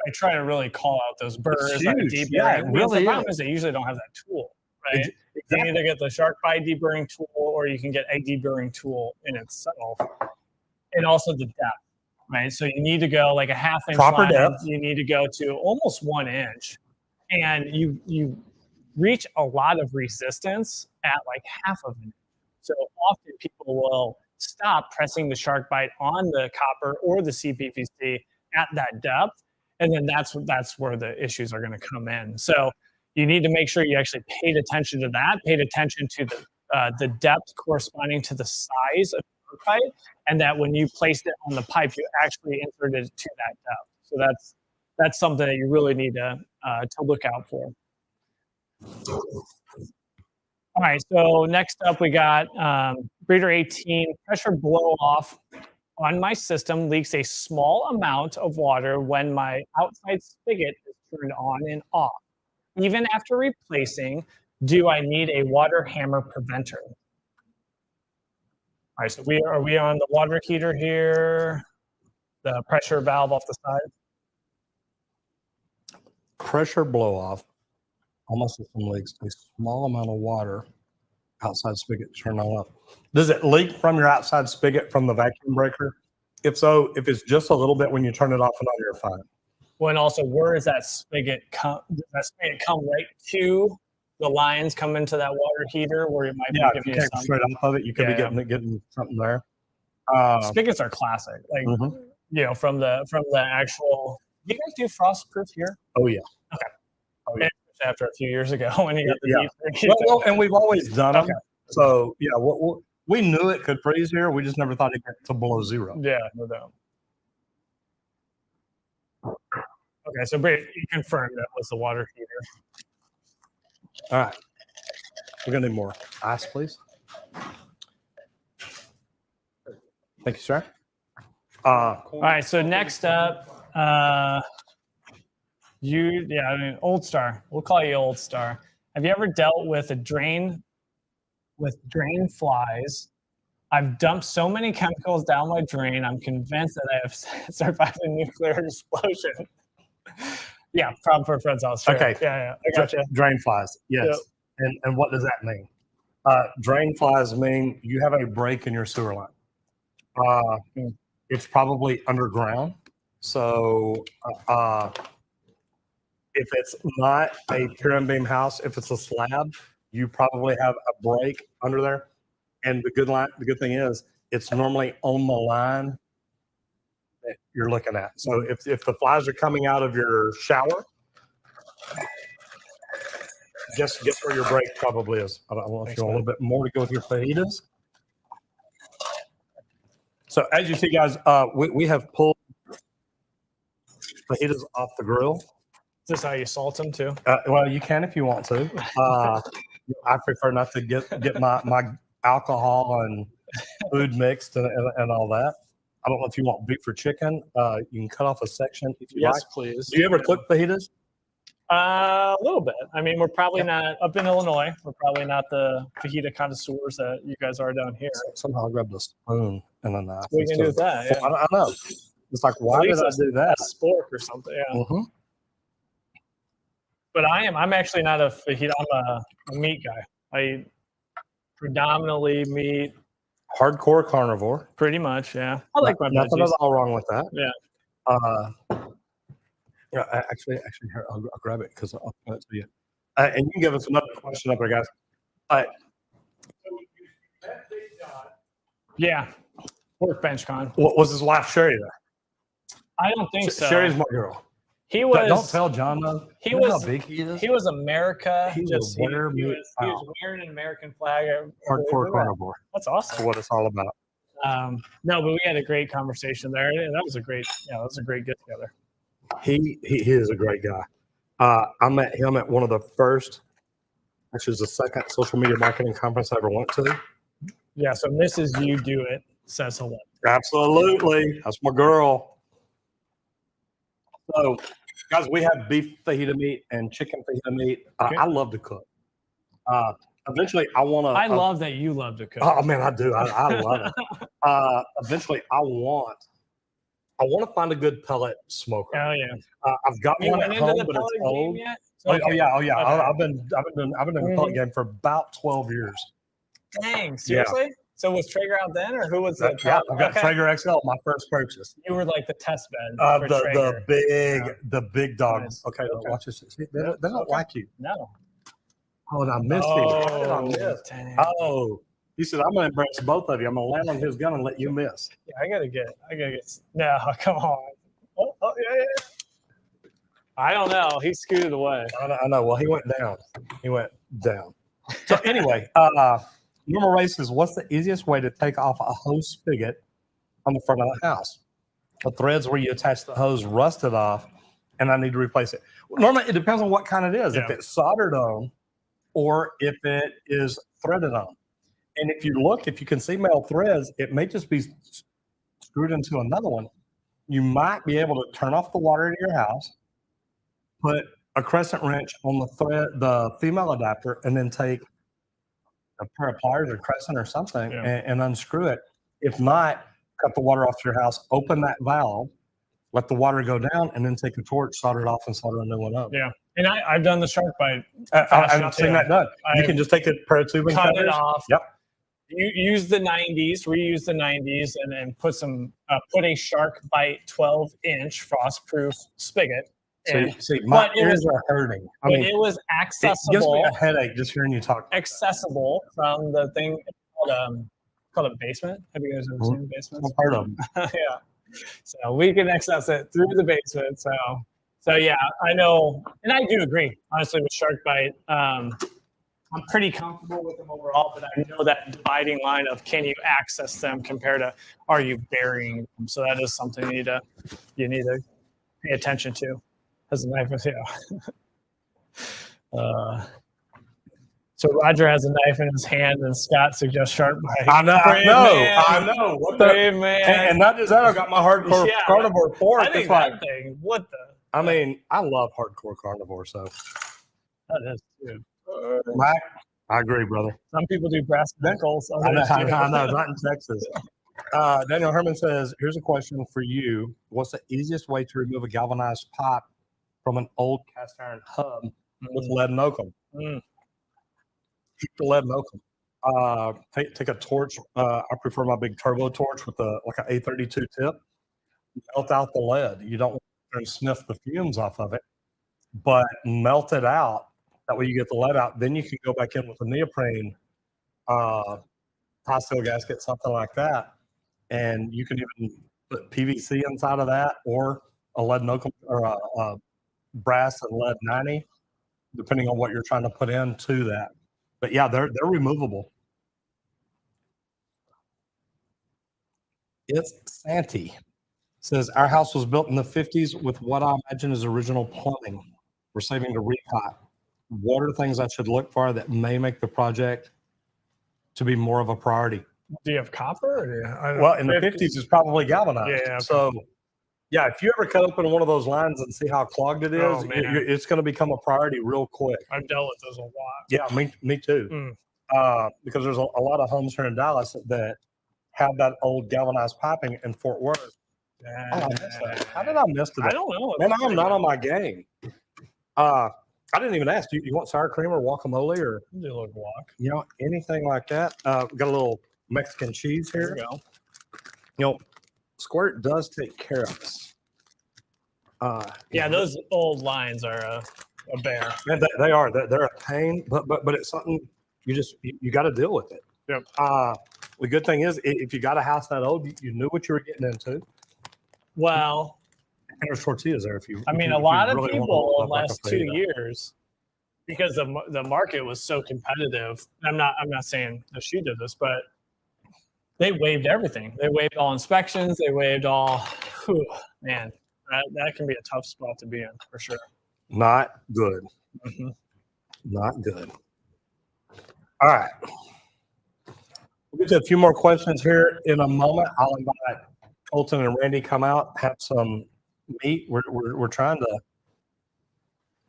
I try to really call out those burrs. Like it really the problem is they usually don't have that tool, right? Exactly. You either get the SharkBite deburring tool or you can get a deburring tool in itself. And also the depth, right? So you need to go like a 1/2 inch proper depth. You need to go to almost 1 inch. And you reach a lot of resistance at like 1/2 of an inch. So often people will stop pressing the SharkBite on the copper or the CPVC at that depth. And then that's where the issues are going to come in. So you need to make sure you actually paid attention to that, paid attention to the depth corresponding to the size of the pipe, and that when you placed it on the pipe, you actually inserted it to that depth. So that's something that you really need to look out for. All right, so next up we got breeder 18, pressure blow off on my system leaks a small amount of water when my outside spigot is turned on and off. Even after replacing, do I need a water hammer preventer? All right, so are we on the water heater here? The pressure valve off the side? Pressure blow off, almost system leaks a small amount of water outside spigot turned on off. Does it leak from your outside spigot from the vacuum breaker? If so, if it's just a little bit when you turn it off and on, you're fine. Well, and also, where does that spigot come? Does that spigot come right to the lines, come into that water heater where it might be if you take straight off of it, you could be getting something there. Spigots are classic, like you know, from the actual. Do you guys do frost proof here? Oh yeah. Okay. Oh yeah. After a few years ago when you got the well, and we've always done them. So yeah, we knew it could freeze here. We just never thought it got to below zero. Yeah, no doubt. Okay, so Brady, you confirmed that was the water heater. All right, we're gonna need more ice, please. Thank you, sir. All right, so next up, Old Star. We'll call you Old Star. Have you ever dealt with drain flies? I've dumped so many chemicals down my drain, I'm convinced that I have survived a nuclear explosion. Yeah, problem for a friend's house. Sure. Okay. Yeah, I got you. Drain flies, yes. Yep. And what does that mean? Drain flies mean you have a break in your sewer line. It's probably underground. So if it's not a pier and beam house, if it's a slab, you probably have a break under there. And the good thing is it's normally on the line that you're looking at. So if the flies are coming out of your shower, guess where your break probably is. I don't know if you want a little bit more to go with your fajitas. So as you see, guys, we have pulled fajitas off the grill. Is this how you salt them too? Well, you can if you want to. I prefer not to get my alcohol and food mixed and all that. I don't know if you want beef or chicken. You can cut off a section if you like. Yes, please. Do you ever cook fajitas? A little bit. I mean, we're probably not up in Illinois. We're probably not the fajita connoisseurs that you guys are down here. Somehow I grabbed a spoon and a knife. What are you gonna do with that? Yeah. I know. It's like, why did I do that? A spork or something. Yeah. But I'm actually not a fajita. I'm a meat guy. I eat predominantly meat. Hardcore carnivore. Pretty much, yeah. I like my nothing at all wrong with that. Yeah. Yeah, actually, here, I'll grab it because I'll send it to you. And you can give us another question up there, guys. Yeah. Workbench con. Was his wife Sherry there? I don't think so. Sherry's my girl. He was. Don't tell John though. He was. How big he is. He was America. He was wearing an American flag. Hardcore carnivore. That's awesome. That's what it's all about. No, but we had a great conversation there, and that was a great get together. He is a great guy. I met him at one of the first, which is the second social media marketing conference I ever went to. Yeah, so Mrs. You Do It says hello. Absolutely. That's my girl. So, guys, we have beef fajita meat and chicken fajita meat. Okay. I love to cook. Eventually, I want to. I love that you love to cook. Oh, man, I do. I love it. Eventually, I want to find a good pellet smoker. Oh yeah. I've got one at home, but it's old. Oh yeah. Okay. I've been in the pellet game for about 12 years. Dang, seriously? Yeah. So was Traeger out then, or who was the? Yeah, I've got Traeger XL, my first purchase. You were like the test bed. The big dog. Nice. Okay, watch this. They don't like you. No. Oh, and I missed you. Oh, He said, I'm going to embrace both of you. I'm going to land on his gun and let you miss. Yeah, I gotta get. No, come on. Yeah. I don't know. He scooted away. I know. Well, he went down. So anyway, Normal Ray says, what's the easiest way to take off a hose spigot on the front of the house? The threads where you attach the hose rusted off, and I need to replace it. Normally, it depends on what kind it is. Yeah. If it's soldered on or if it is threaded on. And if you can see male threads, it may just be screwed into another one. You might be able to turn off the water in your house, put a crescent wrench on the female adapter, and then take a pair of pliers or crescent or something and unscrew it. If not, cut the water off your house, open that valve, let the water go down, and then take a torch, solder it off, and solder a new one up. Yeah. And I've done the SharkBite. I've seen that done. You can just take a pair of tubing cut cutters. it off. Yep. You use the 90s, reuse the 90s, and then put a SharkBite 12-inch frostproof spigot. See, my ears are hurting. I mean, it was accessible. It gives me a headache just hearing you talk. Accessible from the thing called a basement. Have you guys ever seen basements? I've heard of them. Yeah. So we can access it through the basement. So yeah, I know, and I do agree, honestly, with SharkBite. I'm pretty comfortable with them overall, but I know that dividing line of can you access them compared to are you burying them? So that is something you need to pay attention to. As a knife, so Roger has a knife in his hand, and Scott suggests SharkBite. I know. What the? Brave man. And not just that, I got my hardcore carnivore fork. I think that thing. What the? I mean, I love hardcore carnivore, so that is good. I agree, brother. Some people do brass knuckles. I know, not in Texas. Daniel Herman says, here's a question for you. What's the easiest way to remove a galvanized pipe from an old cast iron hub with lead and oakum? Keep the lead and oakum. Take a torch. I prefer my big turbo torch with like an A32 tip. Melt out the lead. You don't want to sniff the fumes off of it, but melt it out. That way you get the lead out. Then you can go back in with a neoprene hot steel gasket, something like that. And you can even put PVC inside of that, or a lead and oakum, or a brass and lead 90, depending on what you're trying to put into that. But yeah, they're removable. It's Santi. Says, our house was built in the 50s with what I imagine is original plumbing. We're saving to repot. What are things I should look for that may make the project to be more of a priority? Do you have copper? Well, in the 50s, it's probably galvanized. Yeah. Okay. So, yeah, if you ever cut open one of those lines and see how clogged it is, it's going to become a priority real quick. I've dealt with those a lot. Yeah, me too. Because there's a lot of homes here in Dallas that have that old galvanized piping in Fort Worth. How did I miss that? I don't know. Man, I'm not on my game. I didn't even ask. You want sour cream or guacamole or do a little guac? Anything like that? We got a little Mexican cheese here. There we go. Squirt does take care of us. Yeah, those old lines are a bear. And they are. They're a pain, but it's something you got to deal with it. Yep. The good thing is, if you got a house that old, you knew what you were getting into. Well, and there's tortillas there if you. I mean, a lot of people in the last 2 years, because the market was so competitive. I'm not saying that she did this, but they waived everything. They waived all inspections. They waived all. Man, that can be a tough spot to be in for sure. Not good. Mm-hmm. Not good. All right. We'll get to a few more questions here in a moment. I'll invite Colton and Randy come out, have some meat. We're trying to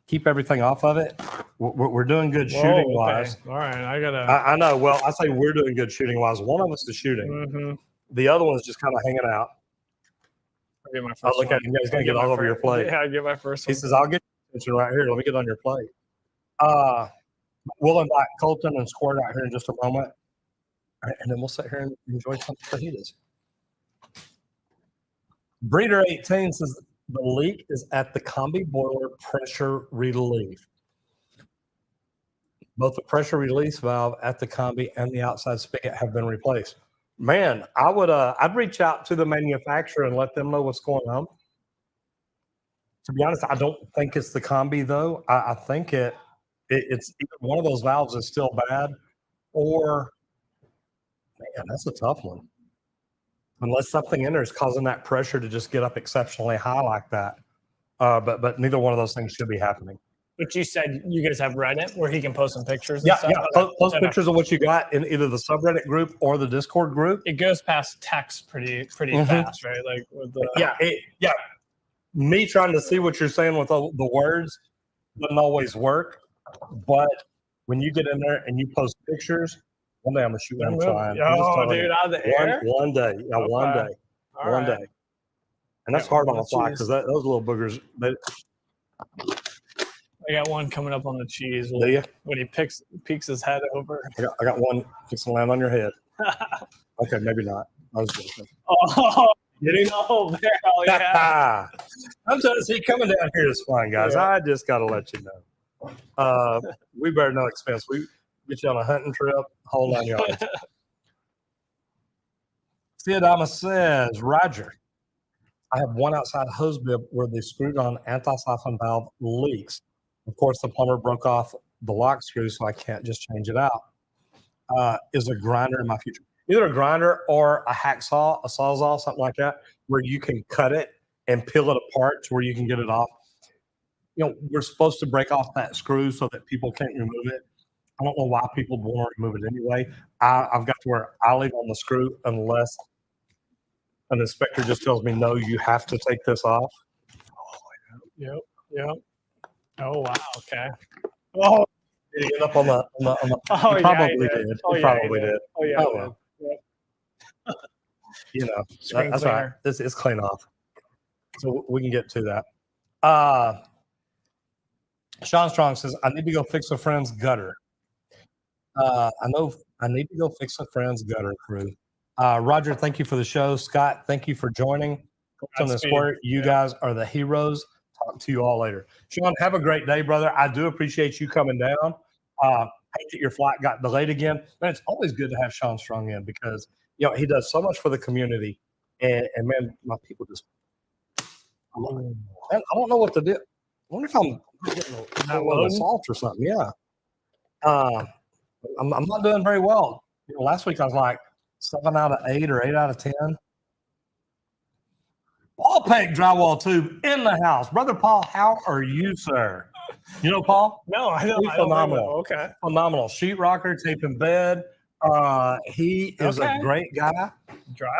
keep everything off of it. We're doing good shooting wise. All right, I know. Well, I say we're doing good shooting wise. One of us is shooting. Mm-hmm. The other one is just kind of hanging out. I'll get my first. Look at you guys gonna get all over your plate. Yeah, I'll get my first. He says, "I'll get attention right here. Let me get on your plate." We'll invite Colton and Squirt out here in just a moment, and then we'll sit here and enjoy some fajitas. Breeder 18 says the leak is at the Combi boiler pressure relief. Both the pressure release valve at the Combi and the outside spigot have been replaced. Man, I'd reach out to the manufacturer and let them know what's going on. To be honest, I don't think it's the Combi though. I think it's either one of those valves is still bad, or man, that's a tough one. Unless something in there is causing that pressure to just get up exceptionally high like that. But neither one of those things should be happening. But you said you guys have Reddit where he can post some pictures. And Yeah, stuff? yeah. Post pictures of what you got in either the subreddit group or the Discord group. It goes past text pretty fast, right? Like with the yeah. Me trying to see what you're saying with the words doesn't always work. But when you get in there and you post pictures, one day I'm gonna shoot one time. Oh, dude, out of the air. One day, yeah, okay. One day. And that's hard on the fly because those little boogers. I got one coming up on the cheese. Do you? When he peeks his head over. I got one fixing to land on your head. Okay, maybe not. I was joking. Oh, no, yeah. I'm trying to see coming down here is fun, guys. Yeah. I just got to let you know. We bear no expense. We get you on a hunting trip, whole 9 yards. Theodama says, Roger, I have one outside hose bib where the screwed-on anti-siphon valve leaks. Of course, the plumber broke off the lock screw, so I can't just change it out. Is a grinder in my future? Either a grinder or a hacksaw, a sawzall, something like that, where you can cut it and peel it apart to where you can get it off. You know, we're supposed to break off that screw so that people can't remove it. I don't know why people won't remove it anyway. I've got to where I leave on the screw unless an inspector just tells me, no, you have to take this off. Oh, yep. Oh, wow, okay. Oh, did you get up on the oh, you probably did. Oh, you probably did. Oh, yeah. Oh, well. Yep. You know, that's all right. It's clean off. So we can get to that. Sean Strong says, I need to go fix a friend's gutter. I need to go fix a friend's gutter, crew. Roger, thank you for the show. Scott, thank you for joining. On the square, you guys are the heroes. Talk to you all later. Sean, have a great day, brother. I do appreciate you coming down. Hate that your flight got delayed again. Man, it's always good to have Sean Strong in because you know he does so much for the community. And man, my people just man, I don't know what to do. I wonder if I'm getting a little salt or something. Yeah. I'm not doing very well. You know, last week I was like 7 out of 8 or 8 out of 10. Paul Peck drywall tube in the house. Brother Paul, how are you, sir? You know Paul? No, I don't. He's phenomenal. I don't okay. Phenomenal. Sheetrocker, tape in bed. He is a great guy.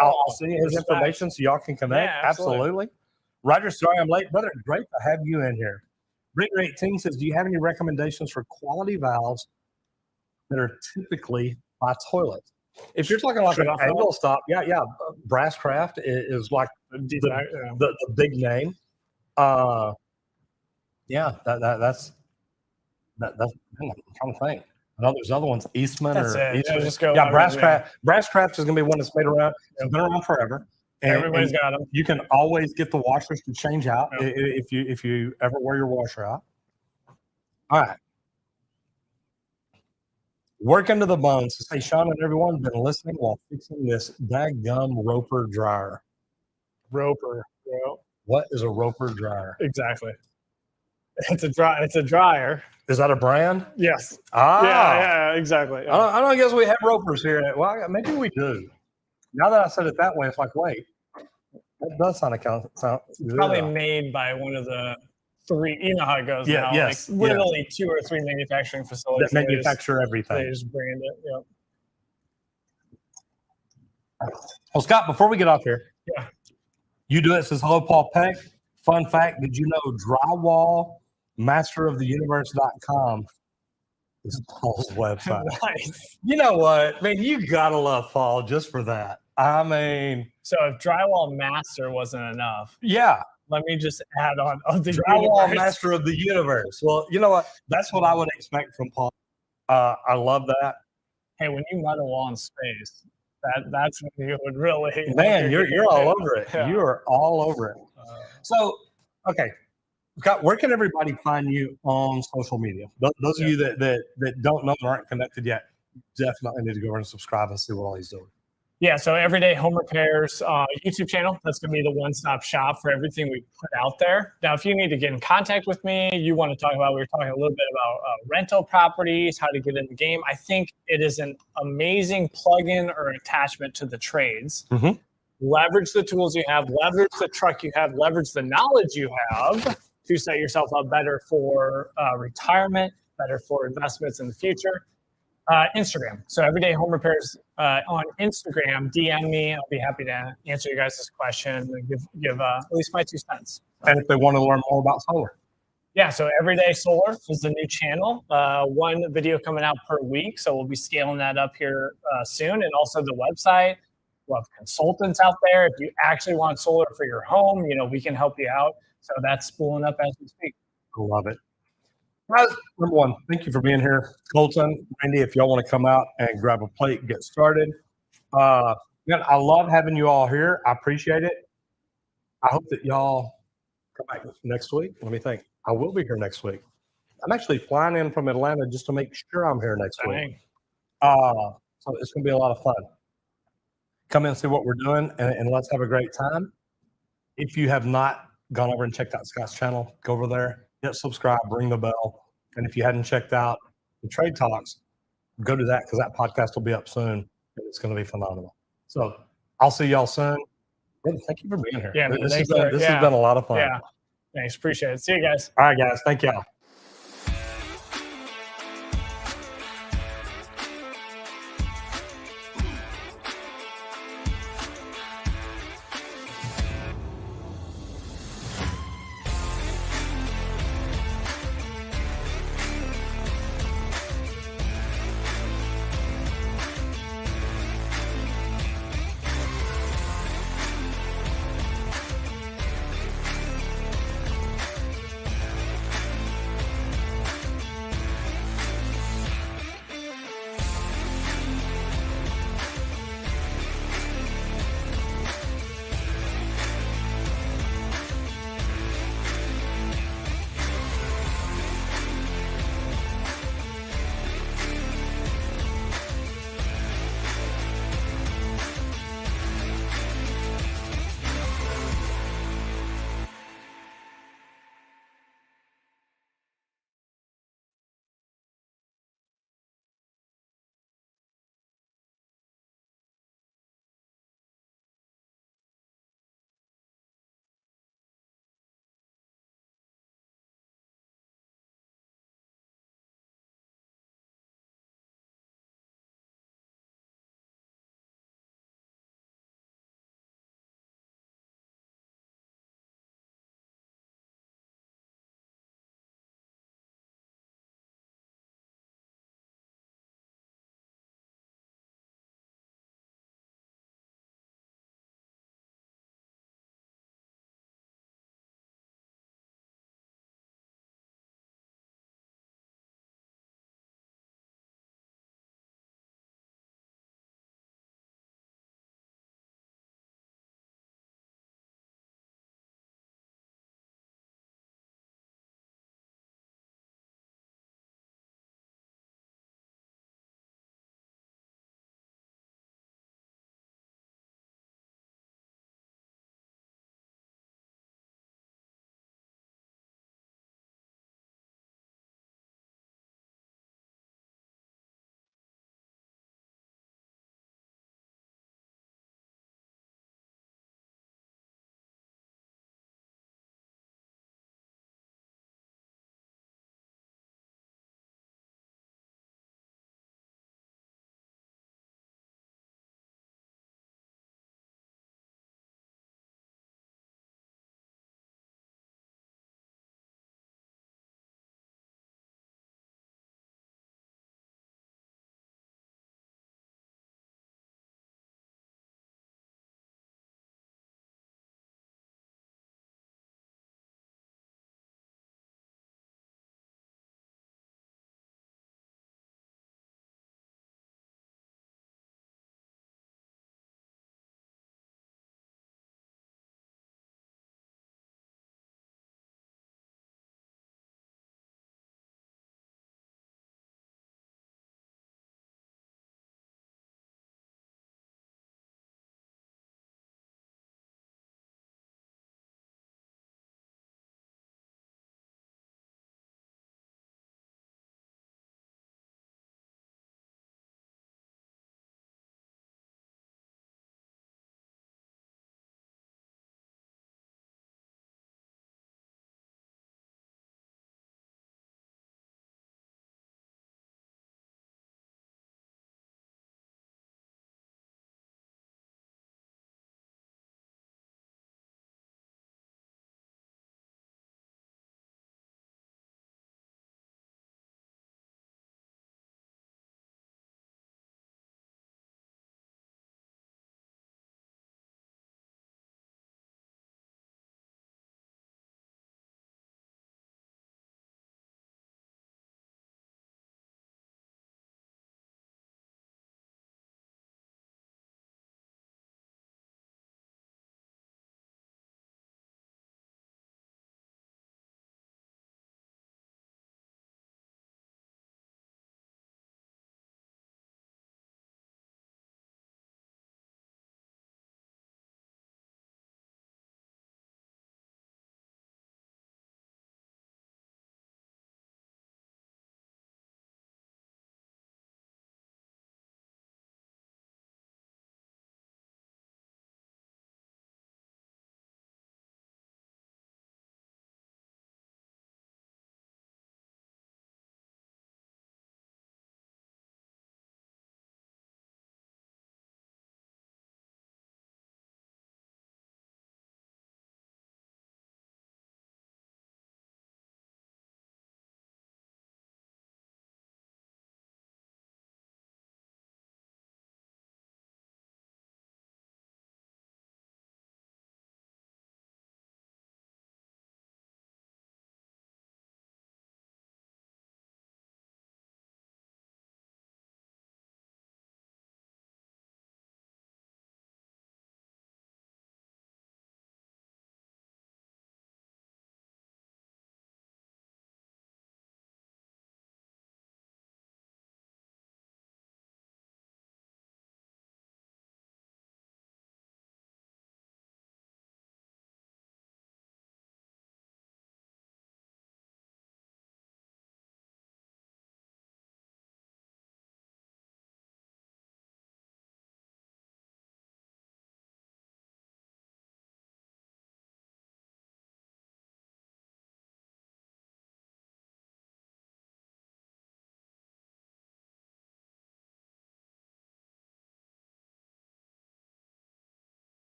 I'll send you his information so y'all can connect. Yeah, absolutely. Roger, sorry I'm late. Brother, great to have you in here. Brittany 18 says, do you have any recommendations for quality valves that are typically by toilets? If you're talking like an angle stop, yeah, Brasscraft is like the big name. Yeah, that's I'm trying to think. I know there's other ones, Eastman that's or it. Eastman. Just go Brasscraft. Yeah. Brasscraft is going to be one that's made around. It's been around forever. And everybody's got them. You can always get the washers to change out if you ever wear your washer out. All right. Working to the bone. So say Sean and everyone been listening while fixing this daggum Roper dryer. Roper. What is a Roper dryer? Exactly. It's a dryer. Is that a brand? Yes. Yeah, exactly. Yeah. I don't guess we have Ropers here. Well, maybe we do. Now that I said it that way, it's like, wait, that does sound it's probably made by one of the 3. You know how it goes now. Yes. Like literally 2 or 3 manufacturing facilities that manufacture everything. They just brand it. Yep. Well, Scott, before we get off here, yeah, you do it. Says hello, Paul Peck. Fun fact: did you know drywallmasteroftheuniverse.com is Paul's website? Nice. You know what? Man, you gotta love Paul just for that. I mean, so if Drywall Master wasn't enough, yeah. Let me just add on the Drywall Master of the Universe. Well, you know what? That's what I would expect from Paul. I love that. Hey, when you mud a wall in space, that's when you would really. Man, you're all over it. Yeah. You are all over it. So, okay. Scott, where can everybody find you on social media? Those of you that don't know and aren't connected yet, definitely need to go over and subscribe and see what all he's doing. Yeah, so Everyday Home Repairs YouTube channel, that's going to be the one-stop shop for everything we put out there. Now, if you need to get in contact with me, you want to talk about, we were talking a little bit about rental properties, how to get in the game. I think it is an amazing plug-in or attachment to the trades. Mm-hmm. Leverage the tools you have, leverage the truck you have, leverage the knowledge you have to set yourself up better for retirement, better for investments in the future. Instagram. So Everyday Home Repairs on Instagram, DM me. I'll be happy to answer you guys' question and give at least my 2 cents. And if they want to learn more about solar. Yeah, so Everyday Solar is the new channel. 1 video coming out per week. So we'll be scaling that up here soon. And also the website. We'll have consultants out there. If you actually want solar for your home, we can help you out. So that's spooling up as we speak. I love it. Guys, number one, thank you for being here. Colton, Randy, if y'all want to come out and grab a plate and get started. Man, I love having you all here. I appreciate it. I hope that y'all come back next week. Let me think. I will be here next week. I'm actually flying in from Atlanta just to make sure I'm here next week. So it's going to be a lot of fun. Come in and see what we're doing, and let's have a great time. If you have not gone over and checked out Scott's channel, go over there. Hit subscribe, ring the bell. And if you hadn't checked out the Trade Talks, go to that because that podcast will be up soon and it's going to be phenomenal. So I'll see y'all soon. Thank you for being here. Yeah, this has been a lot of fun. Yeah, thanks. Appreciate it. See you guys. All right, guys. Thank y'all.